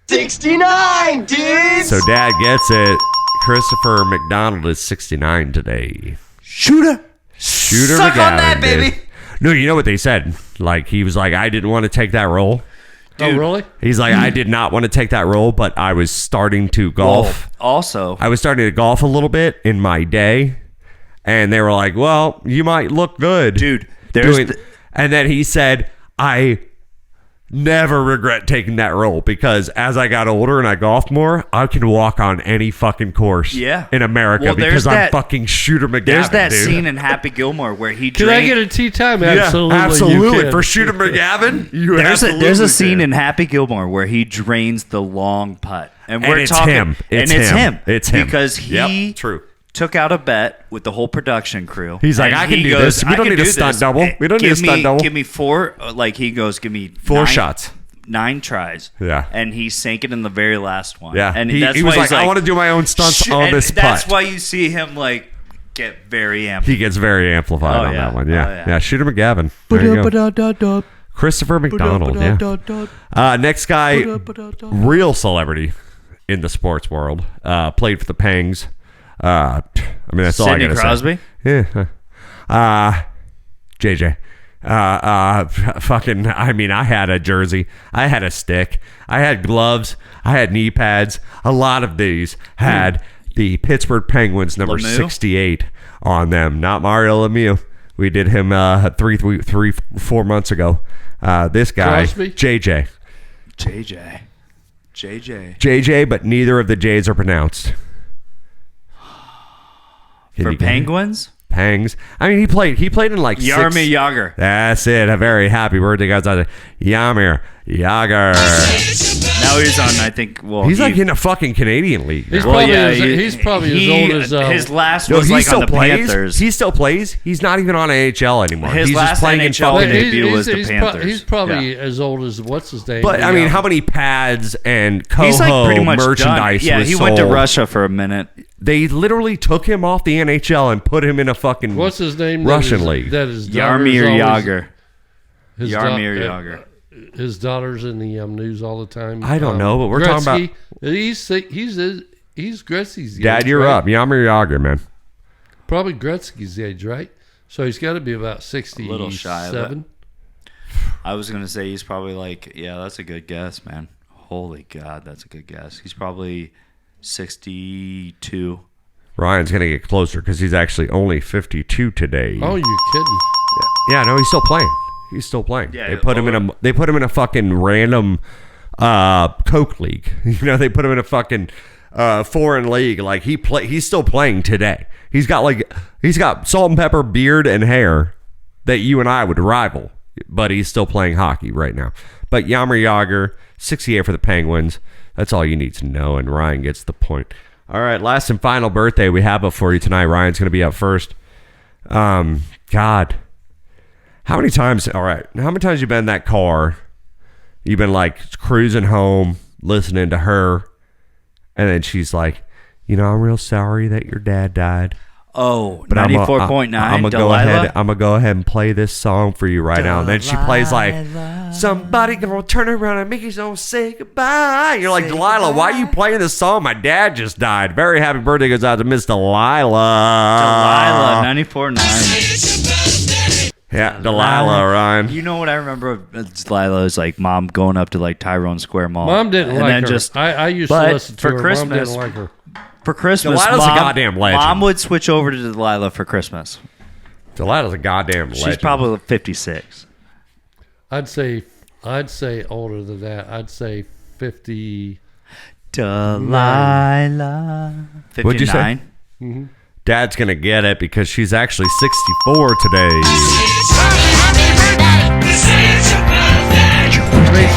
69, dude. So Dad gets it. Christopher McDonald is 69 today. Shooter Suck McGavin, on that, baby. dude. No, you know what they said? Like he was like, I didn't want to take that role. Dude. Oh, really? He's like, I did not want to take that role, but I was starting to golf. Also, I was starting to golf a little bit in my day, and they were like, well, you might look good. Dude, and then he said, I never regret taking that role because as I got older and I golfed more, I can walk on any fucking course in America because I'm fucking Shooter McGavin. There's that dude. scene in Happy Gilmore where he Can I get a tea time? Absolutely. Yeah, absolutely. For Shooter McGavin, there's a scene in Happy Gilmore where he drains the long putt. And we're talking him. It's him. It's him. Because he true. took out a bet with the whole production crew. He's like, I can do this. We don't need a stunt double. We don't need a stunt double. Give me four. He goes, give me 4 shots. 9 tries. Yeah. And he sank it in the very last one. Yeah. And he was like, I want to do my own stunts on this putt. That's why you see him get very amped. He gets very amplified on that one. Yeah. Yeah. Shooter McGavin. There you go. Christopher McDonald. Yeah. Next guy, real celebrity in the sports world. Played for the Pangs. I mean, that's all I gotta Crosby? Say. Yeah. JJ. Fucking, I mean, I had a jersey, I had a stick, I had gloves, I had knee pads. A lot of these had the Pittsburgh Penguins number 68 on them. Not Mario Lemieux. We did him 4 months ago. This guy, Crosby? JJ, but neither of the J's are pronounced. For Penguins? Pangs. I mean, he played in like Jaromir Jagr. That's it. A very happy birthday, guys. Jaromir Jagr. Now he's on, I think, he's like in a fucking Canadian league. He's probably as old as... his last was on the Panthers. He still plays. He's not even on AHL anymore. His he's last just playing NHL debut was the Panthers. He's probably as old as what's his name. But, I mean, how many pads and he's pretty much merchandise done. Yeah, he went to Russia for a minute. They literally took him off the NHL and put him in a fucking what's his name? Russian league. That is Jaromir Jagr. Jaromir Jagr. His daughter's in the news all the time. I don't know, but we're Gretzky, talking about he's Gretzky's age. Dad, you're up. Jaromir Jagr, man. Probably Gretzky's age, right? So he's got to be about 67. A little shy of it. I was gonna say he's probably that's a good guess, man. Holy God, that's a good guess. He's probably 62. Ryan's gonna get closer because he's actually only 52 today. Oh, you kidding? Yeah, no, he's still playing. He's still playing. Yeah, they put him in a fucking random Coke league. They put him in a fucking foreign league. Like he's still playing today. He's got salt and pepper beard and hair that you and I would rival, but he's still playing hockey right now. But Jaromir Jagr, 68 for the Penguins. That's all you need to know, and Ryan gets the point. All right, last and final birthday we have up for you tonight. Ryan's going to be up first. God. How many times you been in that car? You've been like cruising home, listening to her, and then she's like, I'm real sorry that your dad died. Oh, but 94.9. I'm gonna go ahead and play this song for you right now. And then she plays like, somebody gonna turn around and make you don't say goodbye. You're like, Delilah, why are you playing this song? My dad just died. Very happy birthday goes out to Miss Delilah. 94.9. Yeah, Delilah, Ryan. You know what I remember of Delilah's like mom going up to like Tyrone Square Mall. Mom didn't like her. I used to listen to her. Christmas, Mom didn't like her. For Christmas, Delilah's a goddamn legend. Mom would switch over to Delilah for Christmas. Delilah's a goddamn legend. She's probably 56. I'd say older than that. I'd say 50. Delilah. 59. What'd you say? Mm-hmm. Dad's gonna get it because she's actually 64 today.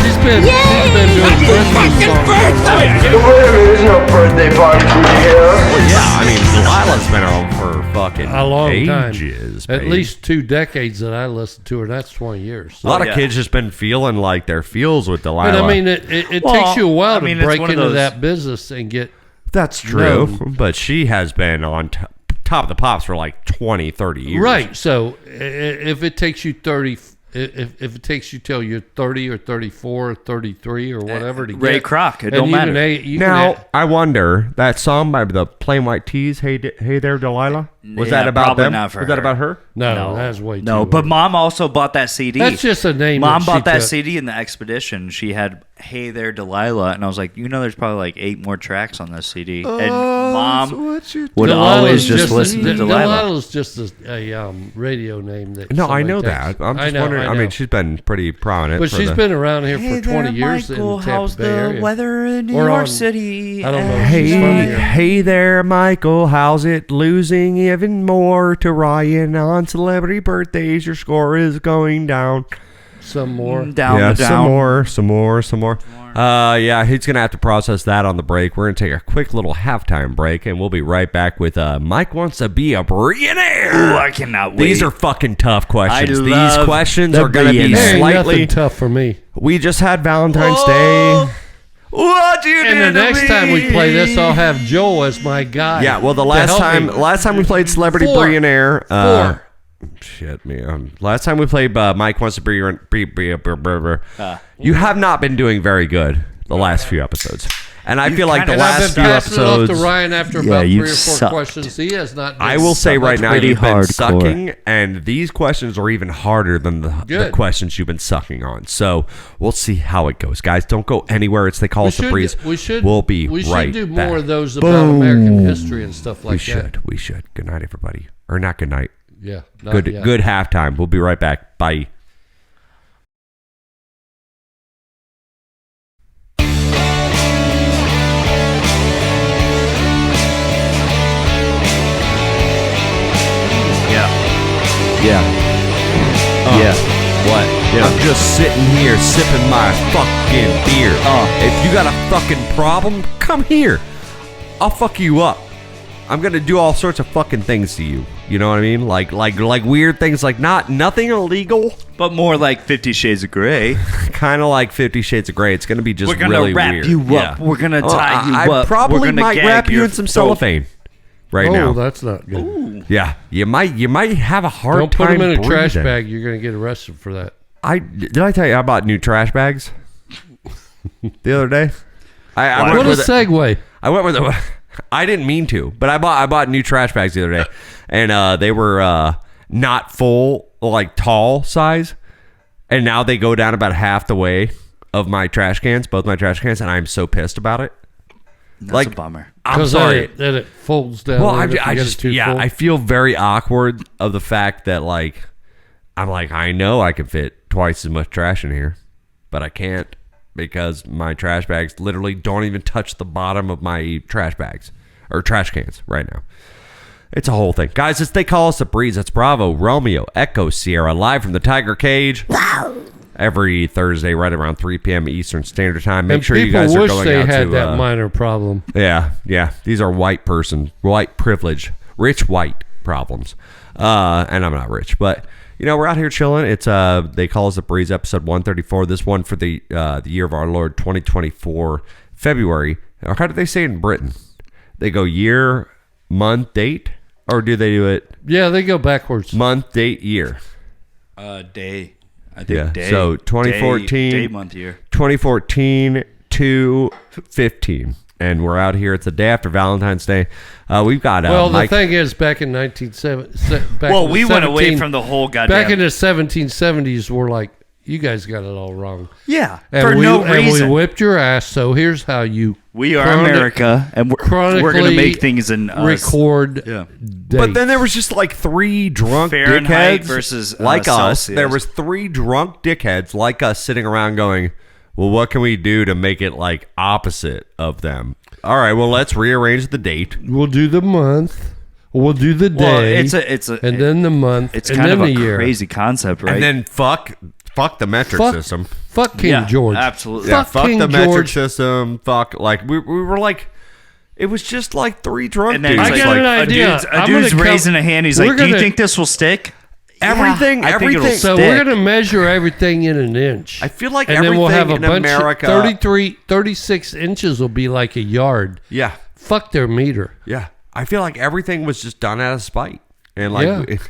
She's been doing Christmas songs. There's no birthday party for you here. Well, yeah, I mean, Delilah's been on for fucking a long ages, time. Babe. At least 2 decades that I listened to her. That's 20 years. A lot of kids just been feeling like their feels with Delilah. But I mean, it takes you a while to break into that business and get. That's true, but she has been on top of the pops for like 20, 30 years. Right. So if it takes you 30. If it takes you till you're 30 or 34 or 33 or whatever to get Ray Kroc, it don't matter. I wonder that song by the Plain White Tees, Hey There Delilah, was that about them? Was that about her? No, that's way too but Mom also bought that CD. That's just a name. Mom bought that CD in the Expedition. She had Hey There Delilah, and I was like, there's probably like 8 more tracks on this CD. And Mom would always just listen to Delilah. Delilah's just a radio name that. No, I know that. I'm just wondering. I mean, she's been pretty prominent. But she's been around here for 20 years in the Tampa Bay area. Weather in New York City? I don't know. Hey there, Michael. How's it? Losing even more to Ryan on celebrity birthdays. Your score is going down. Some more. Down. Some more. Yeah, he's going to have to process that on the break. We're going to take a quick little halftime break, and we'll be right back with Mike Wants to Be a Bre'llionaire. Ooh, I cannot wait. These are fucking tough questions. These questions are going to be slightly tough for me. We just had Valentine's Day. What you and the next time we play this, I'll have Joel as my guy. Yeah, well, the last time we played Celebrity Bre'llionaire. Shit, man. Last time we played Mike Wants to Be you have not been doing very good the last few episodes. And I feel like the last few episodes. I've been passing it off to Ryan after about 3 or 4 questions. He has not. I will say right now, you've been sucking, and these questions are even harder than the questions you've been sucking on. So we'll see how it goes, guys. Don't go anywhere. It's They Call Us the Breeze. We'll be right back. We should do more of those about American history and stuff like that. We should. Good night, everybody. Or not good night. Yeah. Good halftime. We'll be right back. Bye. What? Yeah. I'm just sitting here sipping my fucking beer. If you got a fucking problem, come here. I'll fuck you up. I'm gonna do all sorts of fucking things to you. You know what I mean? Like weird things, like nothing illegal, but more like 50 Shades of Grey. Kind of like 50 Shades of Grey. It's gonna be just really weird. We're gonna wrap you up. We're gonna tie you up. I probably might wrap you in some cellophane now. Oh, that's not good. Ooh. Yeah, you might have a hard time. Don't put them in a trash bag. You're gonna get arrested for that. Did I tell you I bought new trash bags the other day? What a segue. I went with I didn't mean to, but I bought new trash bags the other day, and they were not full, like tall size, and now they go down about half the way of my trash cans, both my trash cans, and I'm so pissed about it. That's a bummer. I'm sorry that it folds down. Well, I feel very awkward of the fact that I know I can fit twice as much trash in here, but I can't. because my trash bags literally don't even touch the bottom of my trash bags or trash cans right now. It's a whole thing. Guys, They Call Us the Breeze. That's Bravo, Romeo, Echo, Sierra, live from the Tiger Cage. Wow. Every Thursday, right around 3 p.m. Eastern Standard Time. Make sure you guys are going out to... People wish they had that minor problem. Yeah. These are white privilege, rich white problems. And I'm not rich, but... we're out here chilling. It's They Call Us the Breeze, episode 134. This one for the year of our Lord, 2024, February. Or how do they say it in Britain? They go year, month, date? Or do they do it? Yeah, they go backwards. Month, date, year. Day. I think day. So 2014. Day, month, year. 2014 to 15. And we're out here. It's the day after Valentine's Day. We've got the thing is, back in 1970, we went away from the whole goddamn. Back in the 1770s, we're like, you guys got it all wrong. Yeah, for no reason. And we whipped your ass. So here's how you. We are America, and we're going to make things in record. Yeah. But then there was just like 3 drunk Fahrenheit dickheads versus like us. Celsius. There was 3 drunk dickheads like us sitting around going, well, what can we do to make it like opposite of them? All right, well, let's rearrange the date. We'll do the month. We'll do the day. And then the month. It's and kind then of a the year. crazy concept, right? And then fuck the metric system. Fuck King George. Absolutely. Yeah, fuck King the metric George. system. Fuck, like we were like, it was just like 3 drunk and then dudes. I got an idea. A dude's raising a hand. He's like, do you think this will stick? Everything. So we're going to measure everything in an inch. I feel like and everything then we'll have a in bunch America... 36 inches will be like a yard. Yeah. Fuck their meter. Yeah. I feel like everything was just done out of spite. And like...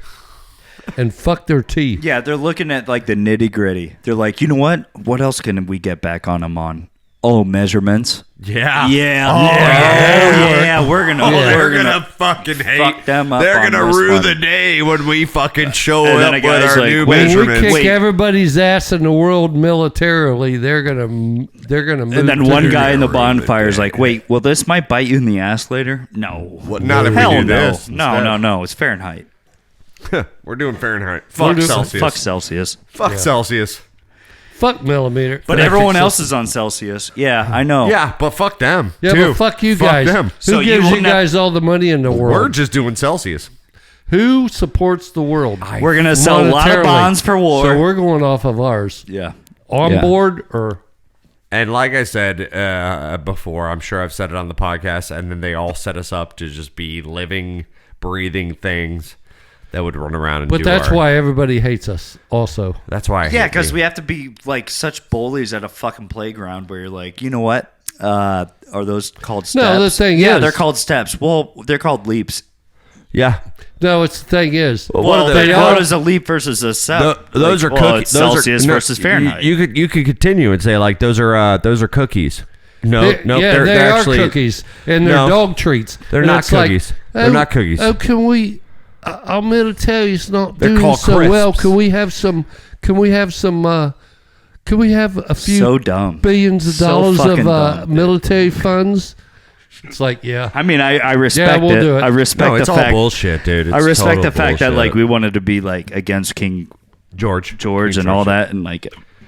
And fuck their teeth. Yeah, they're looking at like the nitty gritty. They're like, you know what? What else can we get back on them on? Oh, measurements. Yeah. Yeah. We're gonna fucking hate. Fuck them up. They're on gonna this rue one. the day when we fucking show And up then a with guy's our like, new when we measurements. Kick everybody's ass in the world militarily. They're gonna move. And then one guy in the bonfire is like, wait, well, this might bite you in the ass later. No. Not if we do this. No. It's Fahrenheit. We're doing Fahrenheit. Fuck Celsius. Fuck Celsius. Fuck Celsius. Fuck millimeter. But everyone else is on Celsius. Yeah, I know. Yeah, but fuck them. Yeah, too. but fuck you Fuck guys. them. Who So gives you you guys all the money in the world? We're just doing Celsius. Who supports the world? We're going to sell a lot of bonds for war. So we're going off of ours. Yeah. On board or... And like I said before, I'm sure I've said it on the podcast, and then they all set us up to just be living, breathing things that would run around and But that's why everybody hates us also. That's why I Yeah, hate because me. we have to be like such bullies at a fucking playground where you're like, you know what? Are those called steps? No, the thing yeah, is- they're called steps. Well, they're called leaps. Yeah. No, it's the thing is... Well, what is a leap versus a step? Those are well, cookies. it's Celsius versus Fahrenheit. You could continue and say like those are cookies. No, they're actually cookies, and they're dog treats. They're And not it's like, cookies. They're not cookies. Oh, can we? I'm military's not They're doing called so well. crisps. Can we have some? Can we have a few So dumb. billions of So dollars fucking of dumb, dude. military funds? It's like, yeah. I mean, I respect we'll it. do it. I respect No, it's the all fact. bullshit, dude. I It's respect total the fact that bullshit. like we wanted to be like against King George George and King all George. that, and like,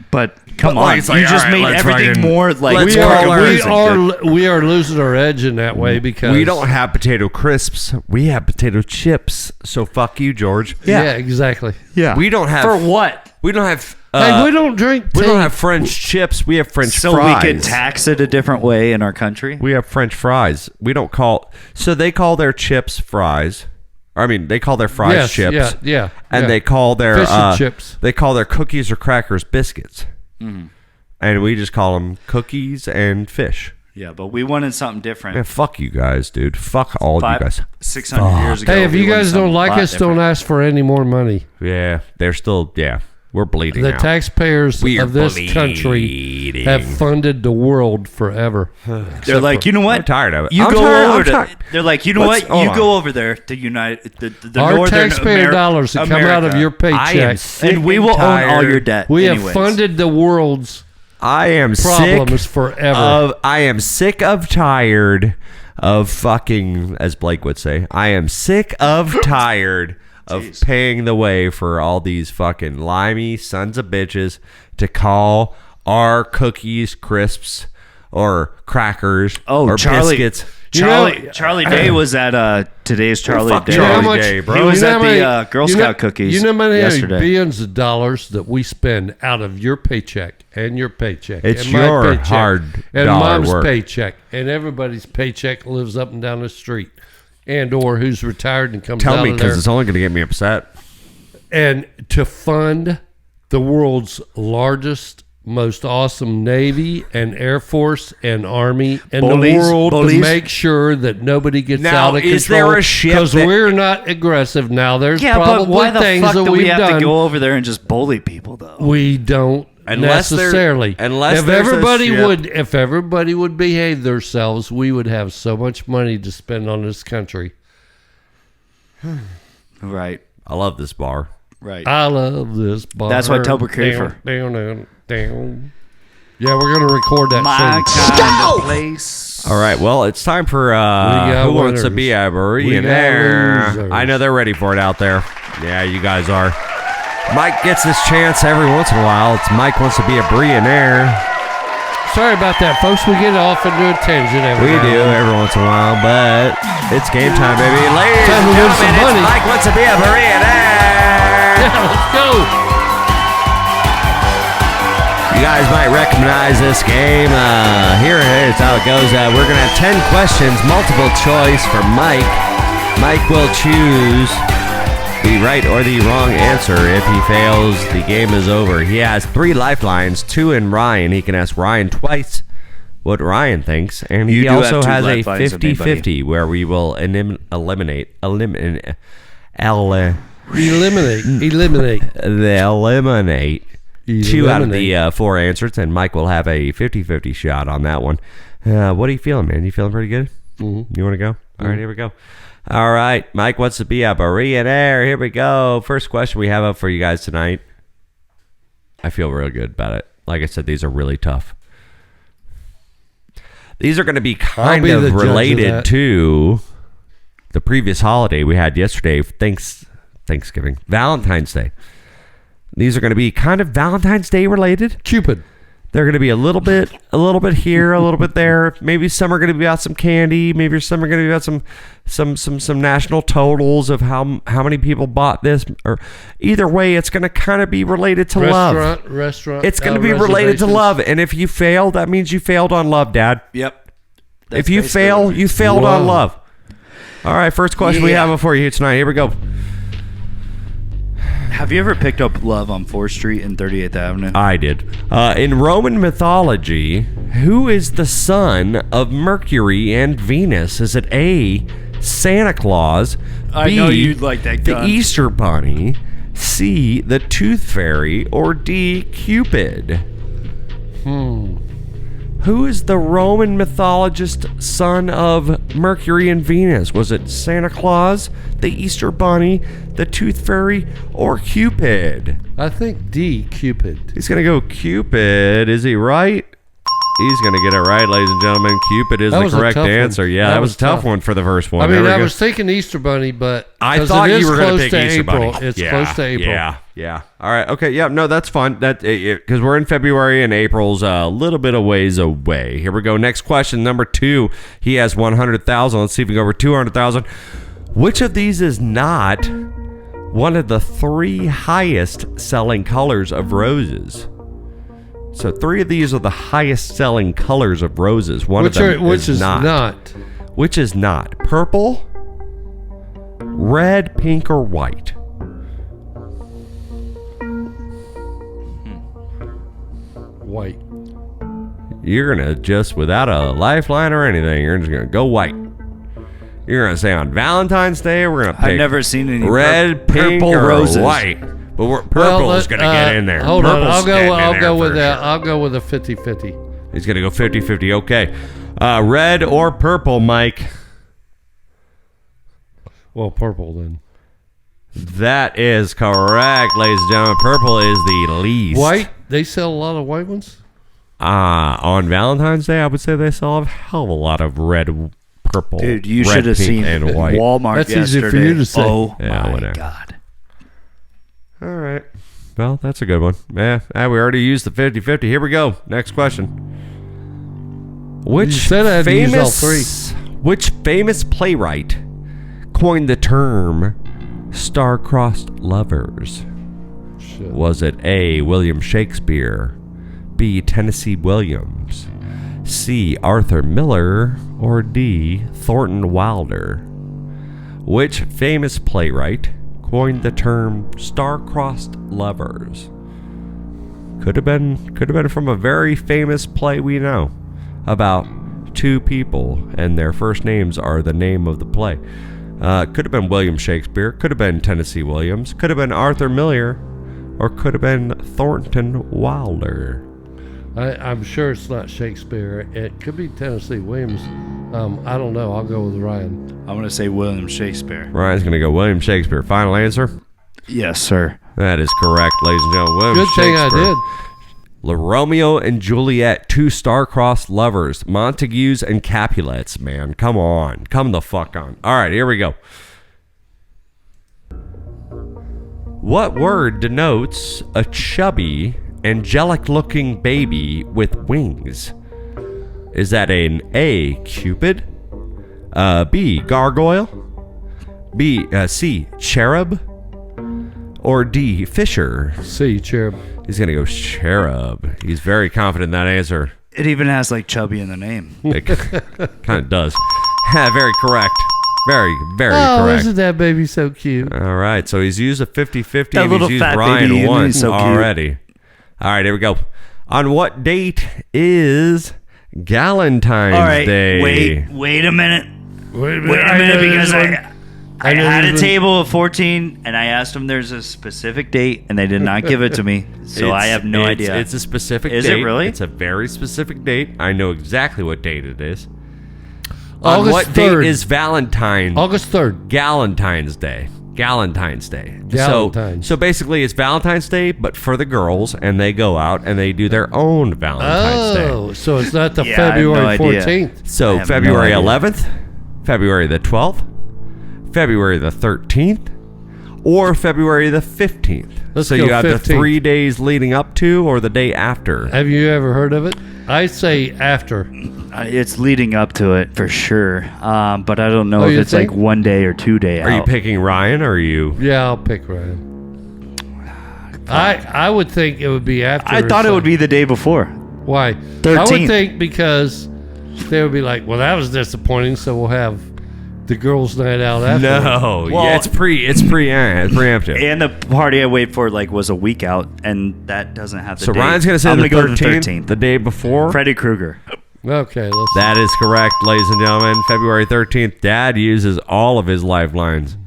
but come But, like, on, it's like, you just all right, made let's everything fucking- more like let's We fucking we are losing our edge in that way because We don't have potato crisps. We have potato chips. So fuck you, George. Yeah, exactly. Yeah, We don't have for what? We don't have. Hey, we don't drink. We tea. don't have French chips. We have French So fries. we could tax it a different way in our country. We have French fries. We don't call. So they call their chips fries. I mean, they call their fries Yes, chips. yeah. And they call their Fish and chips. They call their cookies or crackers biscuits. And we just call them cookies and fish. Yeah, but we wanted something different. Man, fuck you guys, dude. Fuck all of you guys. 600 years ago. Hey, if we you wanted guys something don't a like lot us, different. don't ask for any more money. Yeah, they're still. Yeah, we're bleeding The out. taxpayers We are of this country bleeding. have funded the world forever. They're like, you know what? I'm tired of it. You I'm go tired- over I'm to. tired. They're like, you know Let's- what? hold You on. go over there to unite the Our northern taxpayer dollars that come out of your I am paycheck. sick and we will own all tired. your debt. We anyways. have funded the world's I am problems sick forever. I am sick of tired of fucking, as Blake would say, I am sick of tired of paying the way for all these fucking limey sons of bitches to call are cookies, crisps, or crackers, or Charlie, biscuits. Charlie Day was at today's Charlie Day. Charlie Day, bro. He was at the Girl Scout cookies. You know how many yesterday. billions of dollars that we spend out of your paycheck and your paycheck? It's and your my paycheck, hard and dollar mom's work. paycheck, and everybody's paycheck lives up and down the street, and or who's retired and comes Tell out me, of there. because it's only going to get me upset. And to fund the world's largest, most awesome Navy and Air Force and Army in the world to make sure that nobody gets Now, out of control. is there a ship because that- we're not aggressive now? There's probably but why the things fuck that do we've we have done. to go over there and just bully people, though? We don't Unless there- necessarily. unless if there's a ship- if everybody would behave themselves, we would have so much money to spend on this country. Right. I love this bar. Right. I love this bar. That's why Tobercrafer. Down. Yeah, we're gonna record that My soon. kind of place. All right, well, it's time for Who Wants to Be a Bre'llionaire? I know they're ready for it out there. Yeah, you guys are. Mike gets this chance every once in a while. It's Mike Wants to Be a Bre'llionaire. Sorry about that, folks. We get off into a tangent every We now do and then. every once in a while, but it's game time, baby. Ladies Time and to win some gentlemen, money. it's Mike Wants to Be a Bre'llionaire. Yeah, let's go. You guys might recognize this game. Here's how it goes. We're going to have 10 questions, multiple choice for Mike. Mike will choose the right or the wrong answer. If he fails, the game is over. He has 3 lifelines, 2 in Ryan. He can ask Ryan twice what Ryan thinks. And You he do have also 2 has a lifelines with me, 50-50 where we will eliminate two out of the 4 answers, and Mike will have a 50-50 shot on that one. What are you feeling, man? You feeling pretty good? Mm-hmm. You want to go? All right, here we go. All right, Mike wants to be a Bre'llionaire. Here we go. First question we have up for you guys tonight. I feel real good about it. Like I said, these are really tough. These are going to be kind of related to the previous holiday we had yesterday, Thanksgiving, Valentine's Day. These are going to be kind of Valentine's Day related. Cupid. They're going to be a little bit here, a little bit there. Maybe some are going to be about some candy. Maybe some are going to be about some national totals of how many people bought this. Or either way, it's going to kind of be related to love. Restaurant. It's going to be related to love. And if you fail, that means you failed on love, Dad. Yep. If you fail, you failed on love. All right, first question we have for you tonight. Here we go. Have you ever picked up love on 4th Street and 38th Avenue? I did. In Roman mythology, who is the son of Mercury and Venus? Is it A, Santa Claus, I know you'd like that the gun. Easter Bunny, C, the Tooth Fairy, or D, Cupid? Who is the Roman mythologist son of Mercury and Venus? Was it Santa Claus, the Easter Bunny, the Tooth Fairy, or Cupid? I think D, Cupid. He's going to go Cupid. Is he right? He's going to get it right, ladies and gentlemen. Cupid is the correct answer. One. Yeah, that was a tough one for the first one. I mean, I was thinking Easter Bunny, but I thought you were going to pick Easter April. Bunny. It's close to April. Yeah. All right. Okay. Yeah. No, that's fine. That because we're in February and April's a little bit of ways away. Here we go. Next question, number 2. He has 100,000. Let's see if we go over 200,000. Which of these is not one of the 3 highest selling colors of roses? So 3 of these are the highest selling colors of roses. Which is not. Which is not? Purple, red, pink, or white? White. You're going to just, without a lifeline or anything, you're just going to go white. You're going to say on Valentine's Day, we're going to pick I've never seen any red, pink, purple or roses. White. But purple is going to get in there. Hold on. I'll go with that. I'll go with a 50-50. He's going to go 50-50. Okay. Red or purple, Mike? Well, purple then. That is correct, ladies and gentlemen. Purple is the least. White? They sell a lot of white ones? On Valentine's Day, I would say they sell a hell of a lot of red, purple, Dude, you red, should have pink, seen and white. Walmart That's yesterday. easy for you to say. Oh, Yeah, my whatever. God. All right. Well, that's a good one. We already used the 50-50. Here we go. Next question. Which famous playwright coined the term star-crossed lovers? Shit. Was it A, William Shakespeare, B, Tennessee Williams, C, Arthur Miller, or D, Thornton Wilder? Which famous playwright coined the term star-crossed lovers? Could have been from a very famous play we know about two people, and their first names are the name of the play. Could have been William Shakespeare, could have been Tennessee Williams, could have been Arthur Miller, or could have been Thornton Wilder. I'm sure it's not Shakespeare. It could be Tennessee Williams. I don't know. I'll go with Ryan. I'm going to say William Shakespeare. Ryan's going to go William Shakespeare. Final answer? Yes, sir. That is correct, ladies and gentlemen. William Good thing I did. Romeo and Juliet, two star-crossed lovers, Montagues and Capulets, man. Come on. Come the fuck on. All right, here we go. What word denotes a chubby, angelic-looking baby with wings? Is that an A, Cupid, B, gargoyle, C, cherub, or D, fisher? C, cherub. He's going to go cherub. He's very confident in that answer. It even has like chubby in the name. It kind of does. Very correct. Very, very Oh, correct. isn't that baby so cute? All right, so he's used a 50-50 That and little he's used fat Ryan baby, once he's so cute. already. All right, here we go. On what date is Galentine's Day? Wait a minute. Wait a Because I had a table of 14 and I asked them there's a specific date and they did not give it to me. So I have no idea. It's a specific date. Is it really? It's a very specific date. I know exactly what date it is. August On what 3rd. date is Valentine? August 3rd. Galentine's Day. Galentine's Day. Galentine's. So basically it's Valentine's Day, but for the girls, and they go out and they do their own Valentine's Day. Oh, so it's not the Yeah, I have no February idea. 14th. I So have February no idea. 11th, February the 12th, February the 13th, or February the 15th. Let's so go you have the 15th. 3 days leading up to or the day after. Have you ever heard of it? I say after. It's leading up to it for sure. But I don't know Oh, if you it's think? like 1 day or 2 day Are you out. picking Ryan or are you? Yeah, I'll pick Ryan. I would think it would be after. I thought it would be the day before. Why? 13th. I would think because they would be like, well, that was disappointing, so we'll have the girls' night out after. No. Well- Yeah, it's preemptive. And the party I waited for like was a week out, and that doesn't have the So date. Ryan's going to say I'm the gonna 13th, go to the 13th. the day before. Freddy Krueger. Okay, let's. That is correct, ladies and gentlemen. February 13th, Dad uses all of his lifelines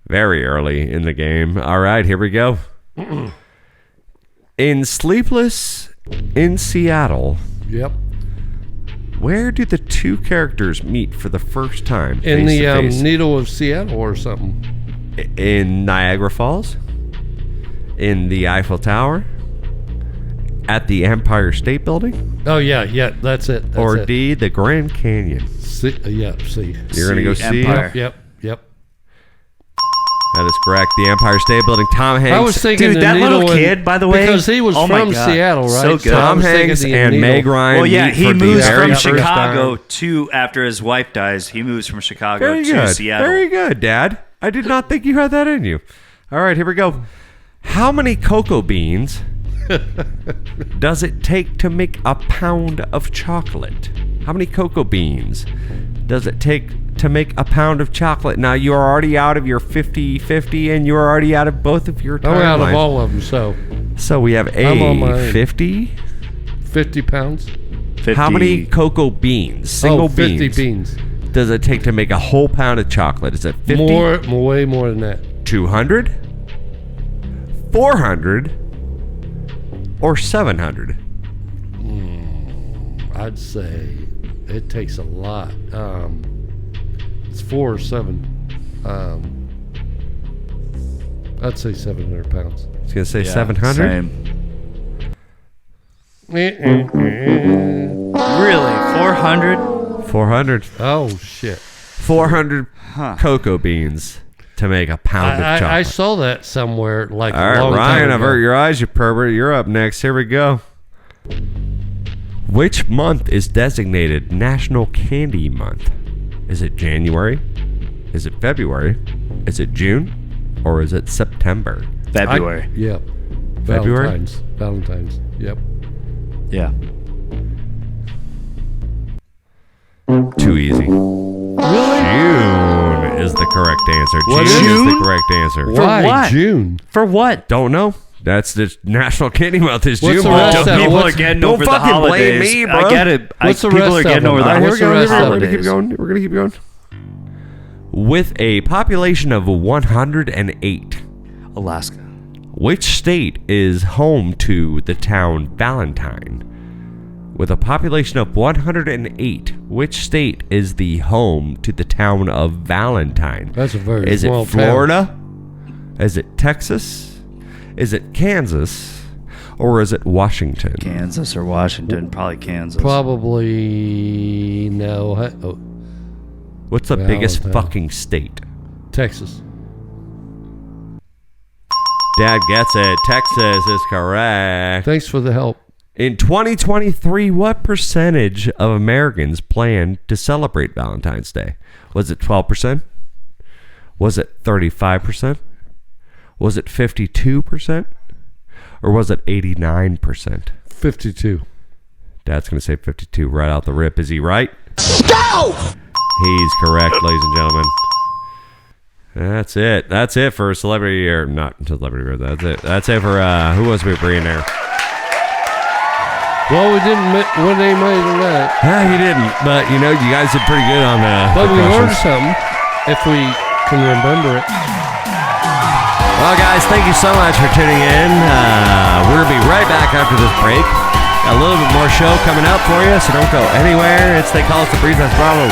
very early in the game. All right, here we go. In Sleepless in Seattle, Yep. where do the two characters meet for the first time? In face the to face? Needle of Seattle or something. In Niagara Falls, in the Eiffel Tower, at the Empire State Building, Oh yeah, that's it. That's or it. D, the Grand Canyon. C, yeah, C. You're going to go C? Empire. Yep. That is correct. The Empire State Building. Tom Hanks. I was thinking Dude, the that Needle little and- kid, by the way. because he was Oh my from God. Seattle, right? So good. I Tom was thinking Hanks the and Needle. Meg Ryan. Well, yeah, meet he for the moves very from first Chicago time. to after his wife dies. He moves from Chicago Very to good. Seattle. Very good, Dad. I did not think you had that in you. All right, here we go. How many cocoa beans does it take to make a pound of chocolate? How many cocoa beans does it take to make a pound of chocolate? Now, you're already out of your 50-50, and you're already out of both of your I'm out of timelines. all of them, so So we have I'm on my A, own. 50. 50 pounds. 50. How many cocoa beans, single 50 beans. does it take to make a whole pound of chocolate? Is it 50? Way more than that. 200? 400? Or 700? I'd say it takes a lot. It's 4 or 7. I'd say 700 pounds. I was going to say Yeah, 700? Same. Oh Really? 400? 400. shit! 400 cocoa beans to make a pound of chocolate. I saw that somewhere like All a right, long Ryan, time ago. avert your eyes, you pervert. You're up next. Here we go. Which month is designated National Candy Month? Is it January? Is it February? Is it June? Or is it September? February. Yep. February? Valentine's. Yep. Yeah. Too easy. Really? June is the correct answer. What June is June? the correct answer. Why what? June? For what? Don't know. That's the National Candy Month is What's June. the month. rest Don't of it? People What's- are getting don't over the fucking blame holidays. me, bro. I get it. What's the people rest are of getting them? over the All right, Here we go. What's the rest of We're it? gonna keep going. We're gonna keep going. With a population of 108, Alaska. which state is home to the town Valentine? With a population of 108, which state is the home to the town of Valentine? That's a very Is small it Florida? Is it Texas? Is it Kansas? Or is it Washington? Kansas or Washington? Probably Kansas. Probably no. Oh, What's the biggest Valentine. fucking state? Texas. Dad gets it. Texas is correct. Thanks for the help. In 2023, what percentage of Americans planned to celebrate Valentine's Day? Was it 12%? Was it 35%? Was it 52%? Or was it 89%? 52. Dad's going to say 52 right out the rip. Is he right? Go! He's correct, ladies and gentlemen. That's it. That's it for celebrity, or not celebrity. That's it. That's it for Who Wants to Be a Bre'llionaire? Well, we didn't win any money tonight. You didn't, but you know, you guys did pretty good on But the we learned questions. something if we can remember it. Well, guys, thank you so much for tuning in. We're going to be right back after this break. Got a little bit more show coming up for you, so don't go anywhere. They call us the Breeze. That's Bravo,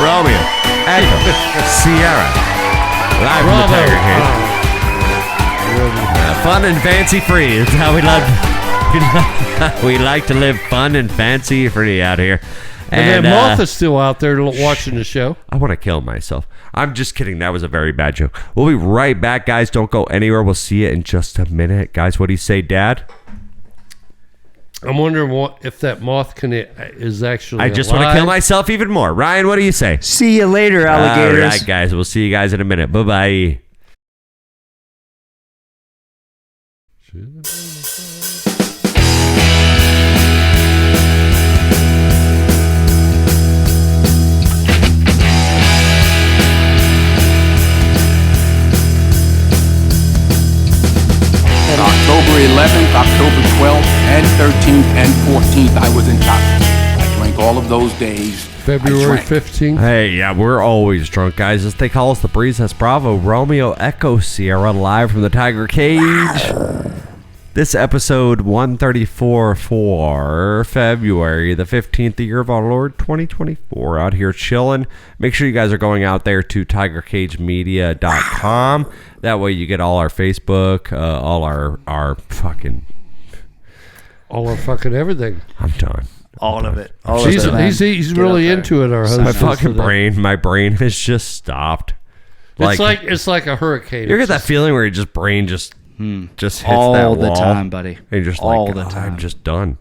Romeo, Echo, Sierra, live from the Tiger Cage. Fun and fancy free. That's how we love. We like to live fun and fancy free out here. And then Martha's still out there watching the show. I want to kill myself. I'm just kidding. That was a very bad joke. We'll be right back, guys. Don't go anywhere. We'll see you in just a minute. Guys, what do you say, Dad? I'm wondering if that moth is actually I just alive. want to kill myself even more. Ryan, what do you say? See you later, alligators. All right, guys. We'll see you guys in a minute. Bye-bye. October 11th, October 12th, and 13th, and 14th, I was intoxicated. I drank all of those days. February 15th. Hey, yeah, we're always drunk, guys. As they call us the Breeze, that's Bravo, Romeo, Echo, Sierra, live from the Tiger Cage. This episode 134 for February the 15th, the year of our Lord 2024. Out here chilling. Make sure you guys are going out there to tigercagemedia.com. That way you get all our Facebook, all our fucking... All our fucking everything. I'm done. All of it. He's really into it, our husband. My fucking brain has just stopped. It's like a hurricane. You get that feeling where your brain just hits all that wall. the time, buddy. And you're just all like, the time. I'm just done.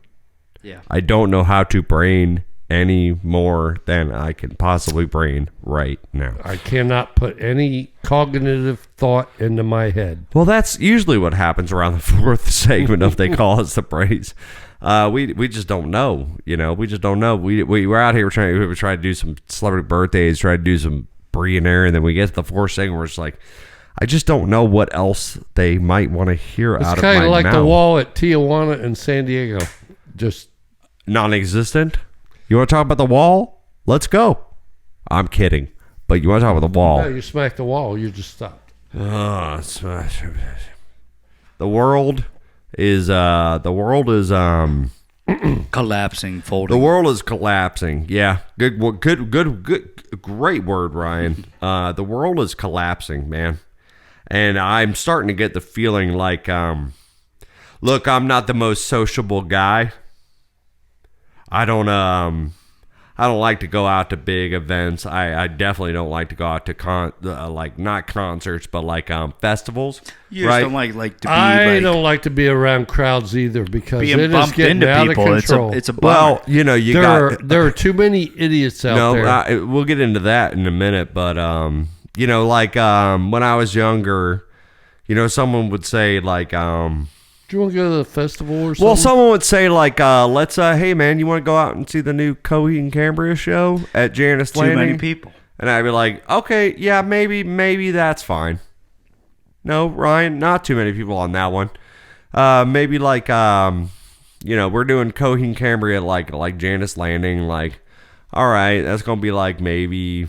Yeah. I don't know how to brain any more than I can possibly brain right now. I cannot put any cognitive thought into my head. Well, that's usually what happens around the fourth segment of They Call Us the Braze. We just don't know, we just don't know. We're out here, we're trying to do some celebrity birthdays, try to do some Bre'llionaire, and then we get to the fourth segment where it's like, I just don't know what else they might want to hear out of my mouth. It's kind of like the wall at Tijuana and San Diego. Just non-existent. You want to talk about the wall? Let's go. I'm kidding. But you want to talk about the wall? No, you smacked the wall. You just stopped. The world is collapsing, folding. The world is collapsing. Yeah, good, great word, Ryan. The world is collapsing, man, and I'm starting to get the feeling like, look, I'm not the most sociable guy. I I don't like to go out to big events. I definitely don't like to go out to like not concerts, but like festivals. You just don't like to be. I don't like to be around crowds either because being it is bumped getting into out people. of control. It's a bummer. Well, there are too many idiots out there. We'll get into that in a minute, but like when I was younger, someone would say like do you want to go to the festival or something? Well, someone would say like, let's, hey man, you want to go out and see the new Coheed and Cambria show at Janice Landing? Too many people. And I'd be like, okay, yeah, maybe that's fine. No, Ryan, not too many people on that one. Maybe like, we're doing Coheed and Cambria at like Janice Landing. Like, all right, that's gonna be like maybe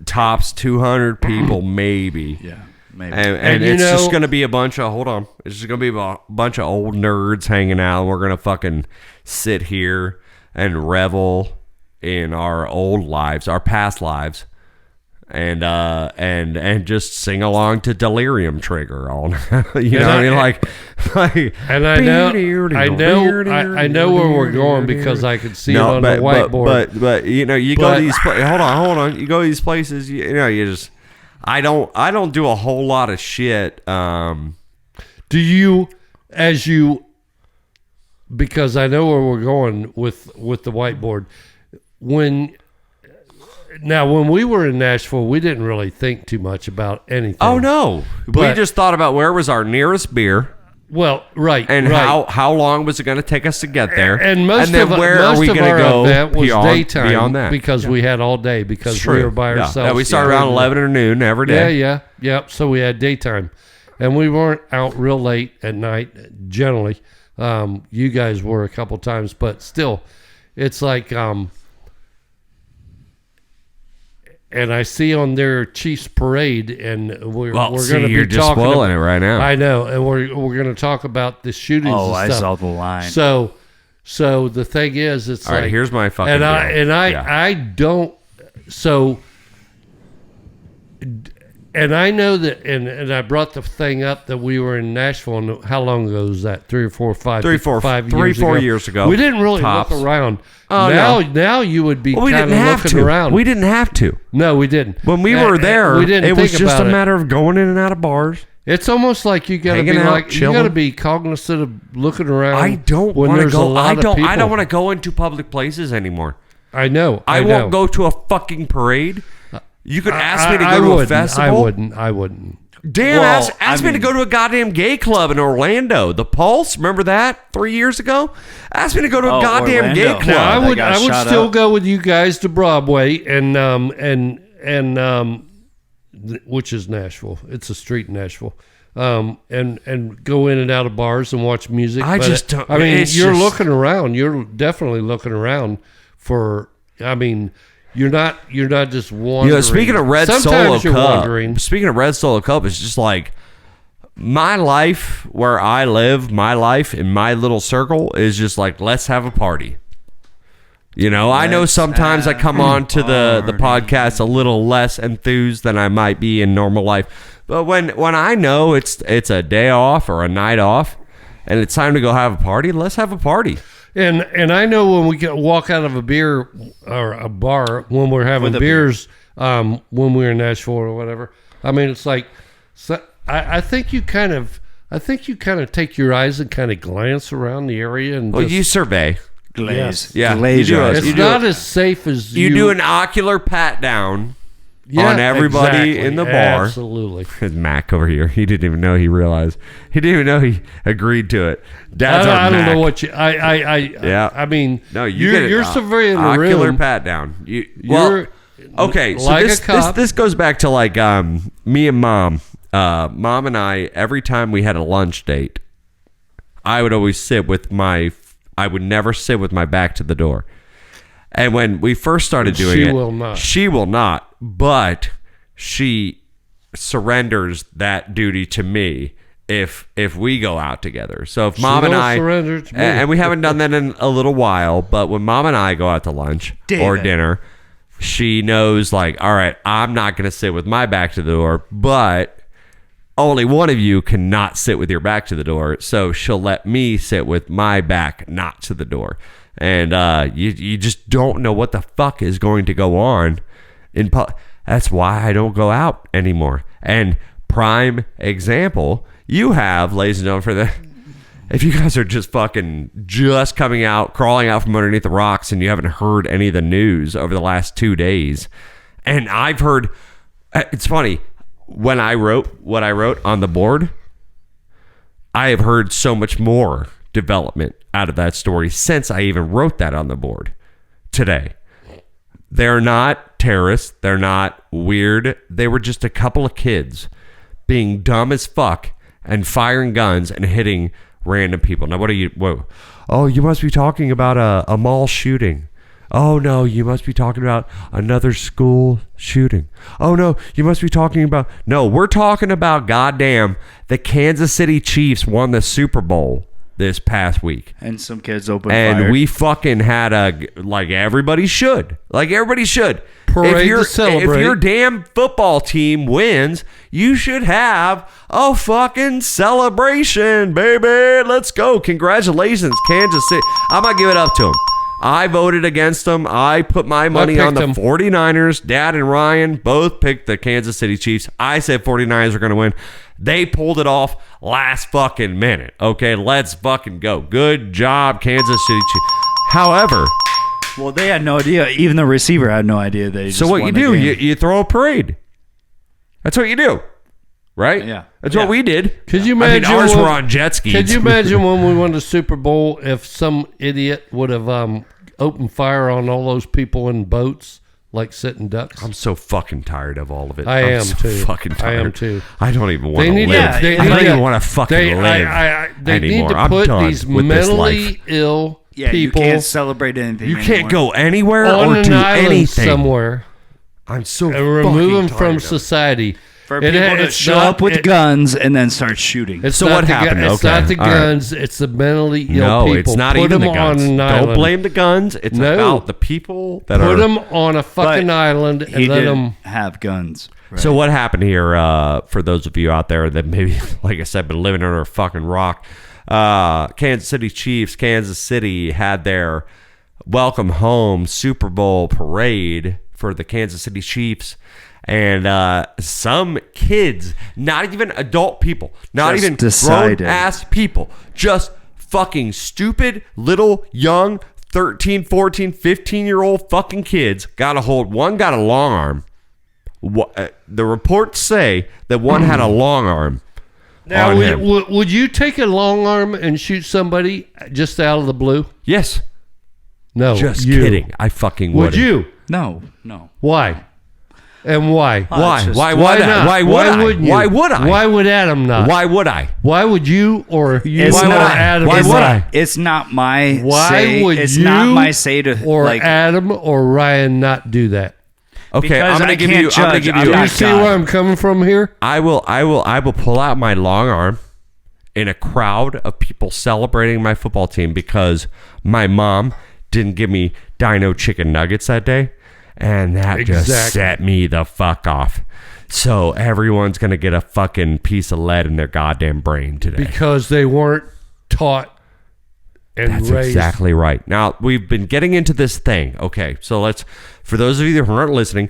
tops 200 people, maybe. Yeah. Maybe. And it's just going to be a bunch of, it's just going to be a bunch of old nerds hanging out. We're going to fucking sit here and revel in our old lives, our past lives, and just sing along to Delirium Trigger all night. You know what I mean? Like, and I know where we're going because I can see it on the whiteboard. But you go to these, hold on. You go to these places, you just, I don't do a whole lot of shit. Do you, because I know where we're going with the whiteboard. When we were in Nashville, we didn't really think too much about anything. Oh no, we just thought about where was our nearest beer. Well, right, and how long was it going to take us to get there? And where are we going to go? Event was daytime beyond that because we had all day because we were by ourselves. Yeah, we started around 11 or noon every day. Yeah. So we had daytime, and we weren't out real late at night. Generally, you guys were a couple times, but still, it's like. And I see on their Chiefs parade, and we're going to be you're just talking. Spoiling it right now. I know, and we're going to talk about the shootings. Oh, and stuff. I saw the line. So the thing is, it's all like right. Here's my fucking. I don't. So, and I know that, and I brought the thing up that we were in Nashville. And how long ago was that? 3 or 4 or 5? 4 years ago. We didn't really look around. Now you would be kind of looking around. We didn't have to. No, we didn't. When we were there, it was just a matter of going in and out of bars. It's almost like you got to be cognizant of looking around. I don't want to go. I don't want to go into public places anymore. I know. I won't go to a fucking parade. You could ask me to go to a festival. I wouldn't. Damn, ask me to go to a goddamn gay club in Orlando. The Pulse, remember that 3 years ago? Ask me to go to a goddamn Orlando. Gay club. Now, I would still go with you guys to Broadway and which is Nashville. It's a street in Nashville. And go in and out of bars and watch music. I just don't. I mean, looking around. You're definitely looking around for. I mean. You're not just wandering. Speaking of Red Solo Cup, it's just like my life where I live, my life in my little circle is just like, let's have a party. I know sometimes I come on to the podcast a little less enthused than I might be in normal life. But when I know it's a day off or a night off and it's time to go have a party, let's have a party. And I know when we walk out of a beer or a bar when we're having beers when we're in Nashville or whatever. I mean, it's like I think you kind of take your eyes and kind of glance around the area and you survey. Glaze. Yeah. Glaze it's not as safe as you do an ocular pat down. On everybody in the bar. Absolutely. Mac over here. He didn't even know he realized. He didn't even know he agreed to it. Dad's I don't know what you. I mean. No, you're surveying the room. Ocular pat down. Okay. So like this goes back to like me and mom. Mom and I. Every time we had a lunch date, I would always sit with I would never sit with my back to the door. And when we first started doing it, she will not, but she surrenders that duty to me if we go out together. So if Mom and I, and we haven't done that in a little while, but when Mom and I go out to lunch or dinner, she knows like, all right, I'm not going to sit with my back to the door, but only one of you cannot sit with your back to the door. So she'll let me sit with my back not to the door. And you just don't know what the fuck is going to go on. That's why I don't go out anymore. And prime example, you have, ladies and gentlemen, for the... If you guys are just coming out, crawling out from underneath the rocks, and you haven't heard any of the news over the last 2 days, and I've heard, it's funny, when I wrote what I wrote on the board, I have heard so much more development out of that story since I even wrote that on the board today. They're not terrorists. They're not weird. They were just a couple of kids being dumb as fuck and firing guns and hitting random people. Now, oh, you must be talking about a mall shooting. Oh, no, you must be talking about another school shooting. Oh, no, you must be talking about... No, we're talking about, goddamn, the Kansas City Chiefs won the Super Bowl this past week. And some kids opened fire. And we fucking had like everybody should. Parade to celebrate. If your damn football team wins, you should have a fucking celebration, baby. Let's go. Congratulations, Kansas City. I'm going to give it up to them. I voted against them. I put my money on the 49ers. Dad and Ryan both picked the Kansas City Chiefs. I said 49ers are going to win. They pulled it off last fucking minute. Okay, let's fucking go. Good job, Kansas City Chiefs. However... Well, they had no idea. Even the receiver had no idea. So what you do, you throw a parade. That's what you do. Right? Yeah. That's what we did. Could you imagine? Ours were on jet skis. Could you imagine when we won the Super Bowl if some idiot would have opened fire on all those people in boats like sitting ducks? I'm so fucking tired of all of it. I am so too. Fucking tired. I am too. I don't even want to live. I don't even want to fucking live they anymore. need to put these mentally ill people. You can't celebrate anything. You can't go anywhere on or do anything somewhere. I'm so and remove them from of society. For people to show up with guns and then start shooting. It's so what happened? It's not the guns. Right. It's the mentally ill people. No, it's not put even them the guns. On an Don't island. blame the guns. It's about the people that put them on a fucking island and let them have guns. Right. So what happened here? For those of you out there that maybe, like I said, been living under a fucking rock. Kansas City Chiefs, Kansas City had their welcome home Super Bowl parade for the Kansas City Chiefs, and some kids, not even adult people, not even grown ass people, just fucking stupid little young 13, 14, 15-year-old fucking kids got a long arm. The reports say that one had a long arm. Now, would you take a long arm and shoot somebody just out of the blue? Yes. No. Just kidding. I fucking would. Would you? No. Why? And why? Why? Why not? Why would I? Why would I? Why would Adam not? Why would I? Why would you or you? It's why not, would Adam? Why would I? It's not my why say. Would it's you not my say to or Adam or Ryan not do that? Okay, because I'm going to give you. Do you see where I'm coming from here? I will pull out my long arm in a crowd of people celebrating my football team because my mom didn't give me Dino chicken nuggets that day, and that just set me the fuck off. So everyone's going to get a fucking piece of lead in their goddamn brain today because they weren't taught. And that's exactly right. Now, we've been getting into this thing. Okay, so for those of you who aren't listening,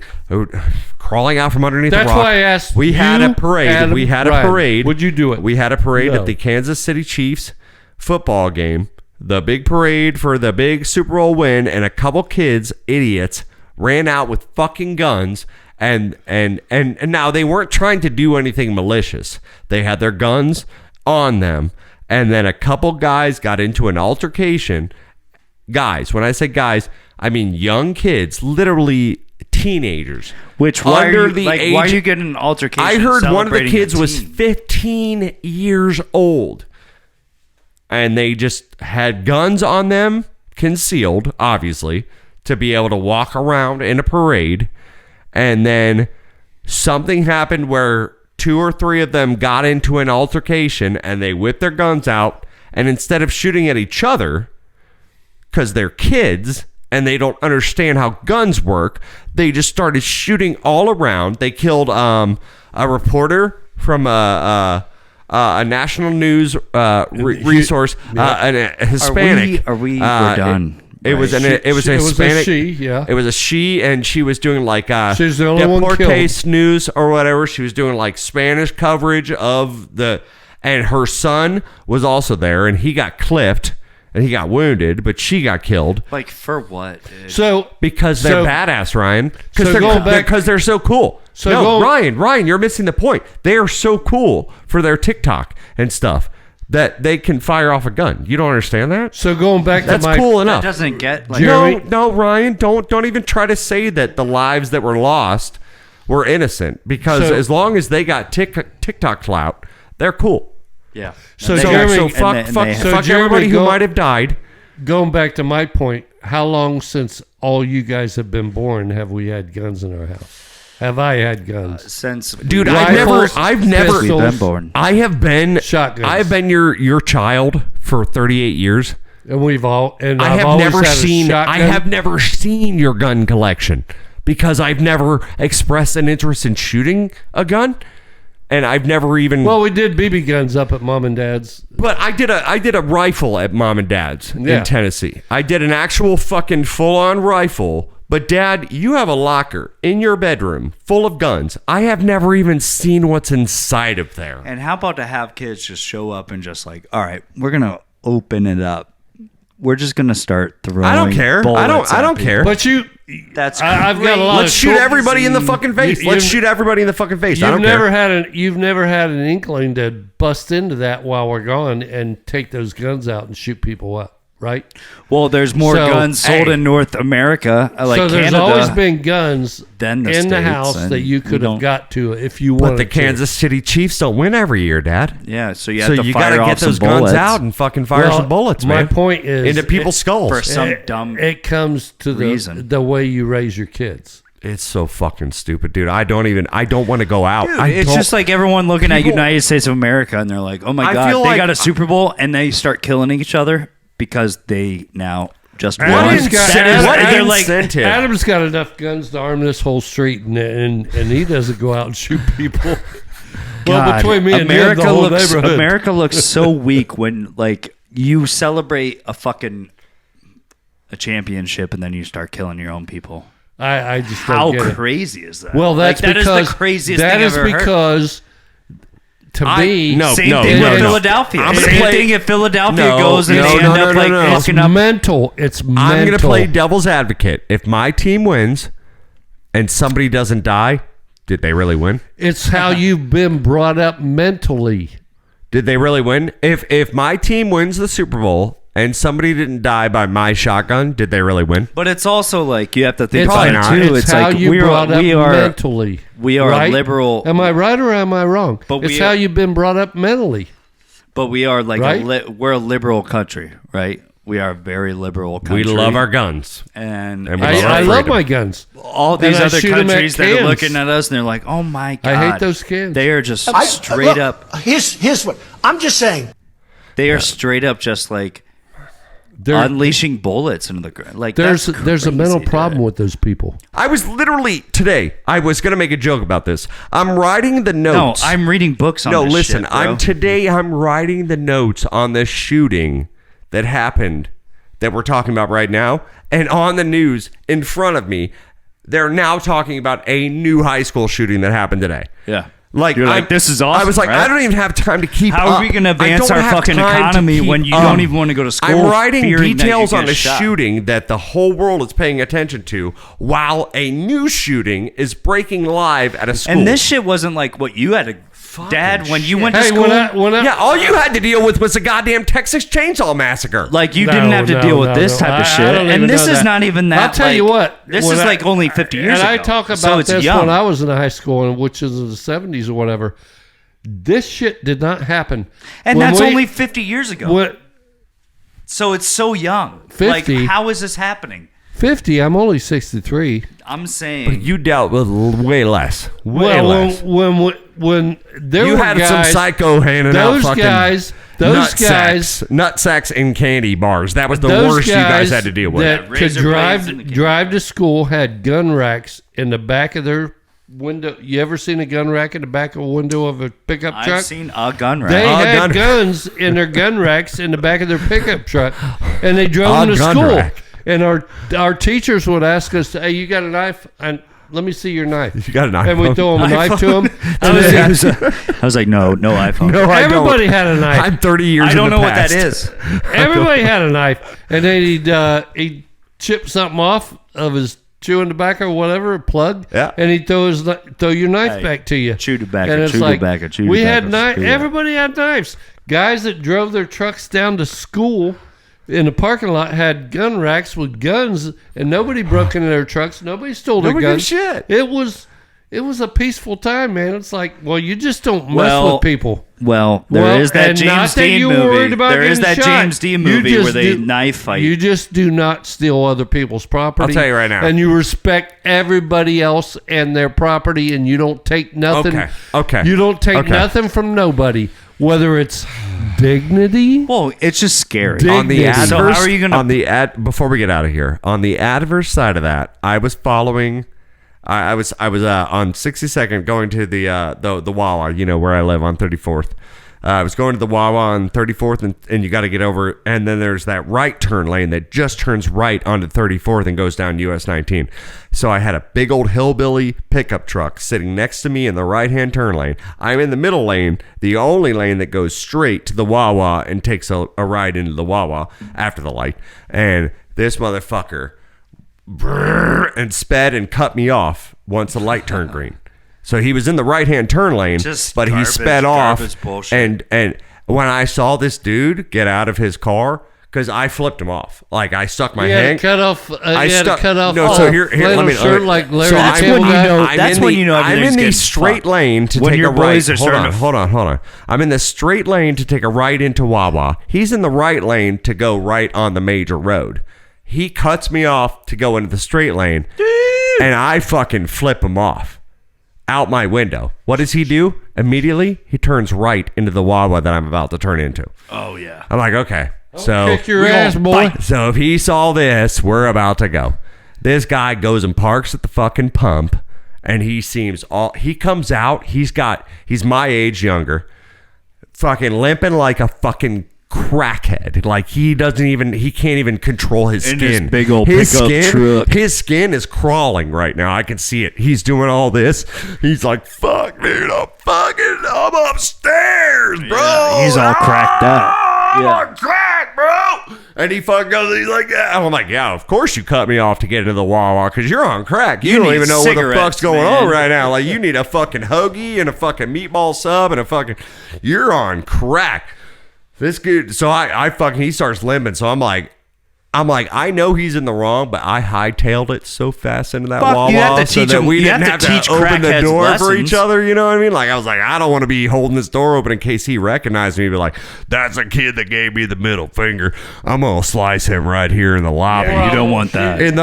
crawling out from underneath the rock. That's why I asked we had a parade. Adam, we had a parade. Would you do it? We had a parade at the Kansas City Chiefs football game. The big parade for the big Super Bowl win, and a couple kids, idiots, ran out with fucking guns. And now they weren't trying to do anything malicious. They had their guns on them. And then a couple guys got into an altercation. Guys, when I say guys, I mean young kids, literally teenagers. Which why are you getting an altercation? I heard one of the kids was 15 years old. And they just had guns on them, concealed, obviously, to be able to walk around in a parade. And then something happened where 2 or 3 of them got into an altercation and they whipped their guns out, and instead of shooting at each other because they're kids and they don't understand how guns work, they just started shooting all around. They killed a reporter from a national news resource, a Hispanic. We're done. It was a Hispanic. It was a she, and she was doing like she's the only one killed. News or whatever. She was doing like Spanish coverage of and her son was also there, and he got clipped and he got wounded, but she got killed. Like for what, dude? So because they're badass, Ryan. Because they're so cool. Ryan, you're missing the point. They are so cool for their TikTok and stuff that they can fire off a gun. You don't understand that? So going back to my... cool enough. That doesn't get... Like, no, Ryan, don't even try to say that the lives that were lost were innocent, because as long as they got TikTok clout, they're cool. Yeah. So fuck everybody who might have died. Going back to my point, how long since all you guys have been born have we had guns in our house? Have I had guns? Since dude, I've never been born. I have been shotguns. I have been your child for 38 years, and I have never seen your gun collection, because I've never expressed an interest in shooting a gun, and I've never even. Well, we did BB guns up at Mom and Dad's, but I did a rifle at Mom and Dad's in Tennessee. I did an actual fucking full-on rifle. But Dad, you have a locker in your bedroom full of guns. I have never even seen what's inside of there. And how about to have kids just show up and just like, all right, we're gonna open it up. We're just gonna start throwing. I don't care. I don't care. But I've got a lot. Let's shoot everybody in the fucking face. Let's shoot everybody in the fucking face. I don't care. You've never had an inkling to bust into that while we're gone and take those guns out and shoot people up. Right. Well, there's more guns sold in North America, like so there's Canada, always been guns in the house that you could have got to if you wanted. But the Kansas City Chiefs don't win every year, Dad. Yeah, so you got to get those guns out and fucking fire some bullets, man. My point is into people's skulls for some dumb. It comes to the way you raise your kids. It's so fucking stupid, dude. I don't want to go out. Dude, it's just like everyone looking at United States of America and they're like, oh my God, they got a Super Bowl, and they start killing each other because they now just won. Adam's got enough guns to arm this whole street, and he doesn't go out and shoot people. Well, between me and him, the whole neighborhood. America looks so weak when like you celebrate a championship and then you start killing your own people. I just don't get it. How crazy is that? Well, that's that because is the craziest thing I've ever heard. To me, same thing with Philadelphia. Same thing if Philadelphia goes and they end up like fucking up. It's mental. I'm going to play devil's advocate. If my team wins and somebody doesn't die, did they really win? It's how you've been brought up mentally. Did they really win? If my team wins the Super Bowl and somebody didn't die by my shotgun, did they really win? But it's also like you have to think about it too. It's how like you brought up mentally. We are right? a liberal. Am I right or am I wrong? But it's how you've been brought up mentally. But we are like right? we're a liberal country, right? We are a very liberal country. We love our guns, and I love my guns. All these other countries that are looking at us and they're like, "Oh my God, I hate those cans." They are just straight up. Here's what I'm just saying. They are straight up just like unleashing bullets into the ground. Like there's a mental problem with those people. I was literally today. I was gonna make a joke about this. I'm writing the notes. No, I'm reading books on this listen. Shit, bro. I'm writing the notes on the shooting that happened that we're talking about right now, and on the news in front of me, they're now talking about a new high school shooting that happened today. Yeah. Like, you're like, this is awesome. I was like, right? I don't even have time to keep How up. are we going to advance our fucking economy when you don't even want to go to school? I'm writing details on the shooting that the whole world is paying attention to, while a new shooting is breaking live at a school. And this shit wasn't like what you had to... Dad, when you went to school... yeah, all you had to deal with was the goddamn Texas Chainsaw Massacre. Like, you didn't have to deal with this type of shit. And this is not even that... I'll tell you what. This is like only 50 years ago. And I talk about this when I was in high school, which is in the 70s or whatever. This shit did not happen. And that's only 50 years ago. So it's so young. 50? Like, how is this happening? 50? I'm only 63. I'm saying... But you dealt with way less. Way less. When there you were had guys, some psycho handing out fucking those guys, nut sacks in candy bars. That was the worst you guys had to deal with. That could drive to school had gun racks in the back of their window. You ever seen a gun rack in the back of a window of a pickup truck? I've seen a gun rack. They had guns in their gun racks in the back of their pickup truck, and they drove them to school. Rack. And our teachers would ask us, "Hey, you got a knife?" And let me see your knife. You got a knife? And we throw them a knife to them. I was like, no iPhone. No, Everybody had a knife. I'm 30 years. I don't know what past. that is. Everybody had a knife, and then he'd chip something off of his chewing tobacco or whatever, plug, and he'd throw your knife back to you. Chew tobacco, and it's chew like, tobacco, chew we tobacco. had knives. Everybody had knives. Guys that drove their trucks down to school in the parking lot had gun racks with guns, and nobody broke into their trucks. Nobody stole their guns. Shit. It was a peaceful time, man. It's like, well, you just don't mess with people. Well, there is that James Dean movie. There is that James Dean movie where they knife fight. You just do not steal other people's property. I'll tell you right now. And you respect everybody else and their property, and you don't take nothing. Okay. You don't take nothing from nobody, whether it's dignity. Well, it's just scary. On the adverse, so how are you gonna? Before we get out of here, on the adverse side of that, I was following. I was on 62nd going to the Wawa, where I live on 34th. I was going to the Wawa on 34th, and you got to get over, and then there's that right turn lane that just turns right onto 34th and goes down US 19. So I had a big old hillbilly pickup truck sitting next to me in the right-hand turn lane. I'm in the middle lane, the only lane that goes straight to the Wawa and takes a ride into the Wawa after the light. And this motherfucker and sped and cut me off once the light turned green. So he was in the right-hand turn lane, but he sped off. And when I saw this dude get out of his car, because I flipped him off, like I stuck my hand. Cut off. Cut off. No, so here, let me. Shirt like Larry so the Cable Guy. That's when you know I'm in the straight lane to take a right. Hold on. I'm in the straight lane to take a right into Wawa. He's in the right lane to go right on the major road. He cuts me off to go into the straight lane, and I fucking flip him off out my window. What does he do? Immediately, he turns right into the Wawa that I'm about to turn into. Oh, yeah. I'm like, okay. So kick your ass, boy. So if he saw this, we're about to go. This guy goes and parks at the fucking pump, and he comes out, he's my age younger, fucking limping like a fucking crackhead. Like he can't even control his skin. In his big old pickup truck. His skin is crawling right now. I can see it. He's doing all this. He's like, fuck, dude, I'm upstairs, bro. Yeah, he's all cracked out. I'm cracked, bro. And he fucking goes, he's like, yeah. I'm like, yeah, of course you cut me off to get into the Wawa because you're on crack. You don't even know what the fuck's going on right now. Like you need a fucking hoagie and a fucking meatball sub and you're on crack. This dude, so he starts limping. So I'm like, I know he's in the wrong, but I hightailed it so fast into that Wawa you have to teach so that we didn't have teach to open the door lessons. for each other. You know what I mean? Like I was like, I don't want to be holding this door open in case he recognized me. But like, that's a kid that gave me the middle finger. I'm gonna slice him right here in the lobby. Yeah, you don't want that in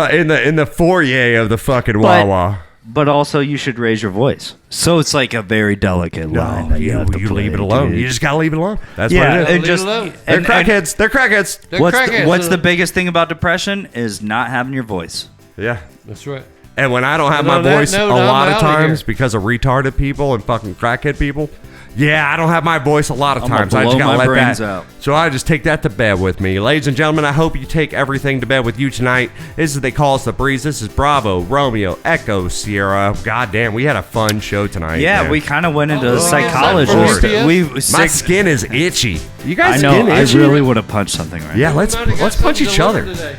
the foyer of the fucking Wawa. But also, you should raise your voice. So it's like a very delicate line. You leave it alone. Dude. You just gotta leave it alone. That's yeah, what it is. They're crackheads. They're crackheads. What's the biggest thing about depression is not having your voice. Yeah, that's right. And when I don't have my voice a lot of times because of retarded people and fucking crackhead people, yeah, I don't have my voice a lot of times. I just gotta let that out. So I just take that to bed with me. Ladies and gentlemen, I hope you take everything to bed with you tonight. This is They Call Us The Breeze. This is Bravo, Romeo, Echo, Sierra. God damn, we had a fun show tonight. Yeah, man. we kind of went into psychology. My skin is itchy. You guys I know, skin itchy? I really would have punched something right now. now. Let's punch each other.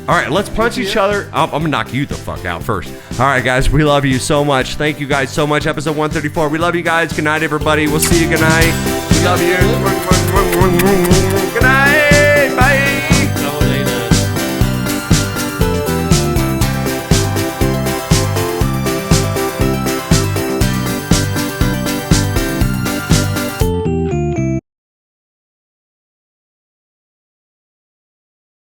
All right, let's punch each other. I'm going to knock you the fuck out first. All right, guys, we love you so much. Thank you guys so much. Episode 134. We love you guys. Good night, everybody. We'll see you. Good night. We love you. Good night.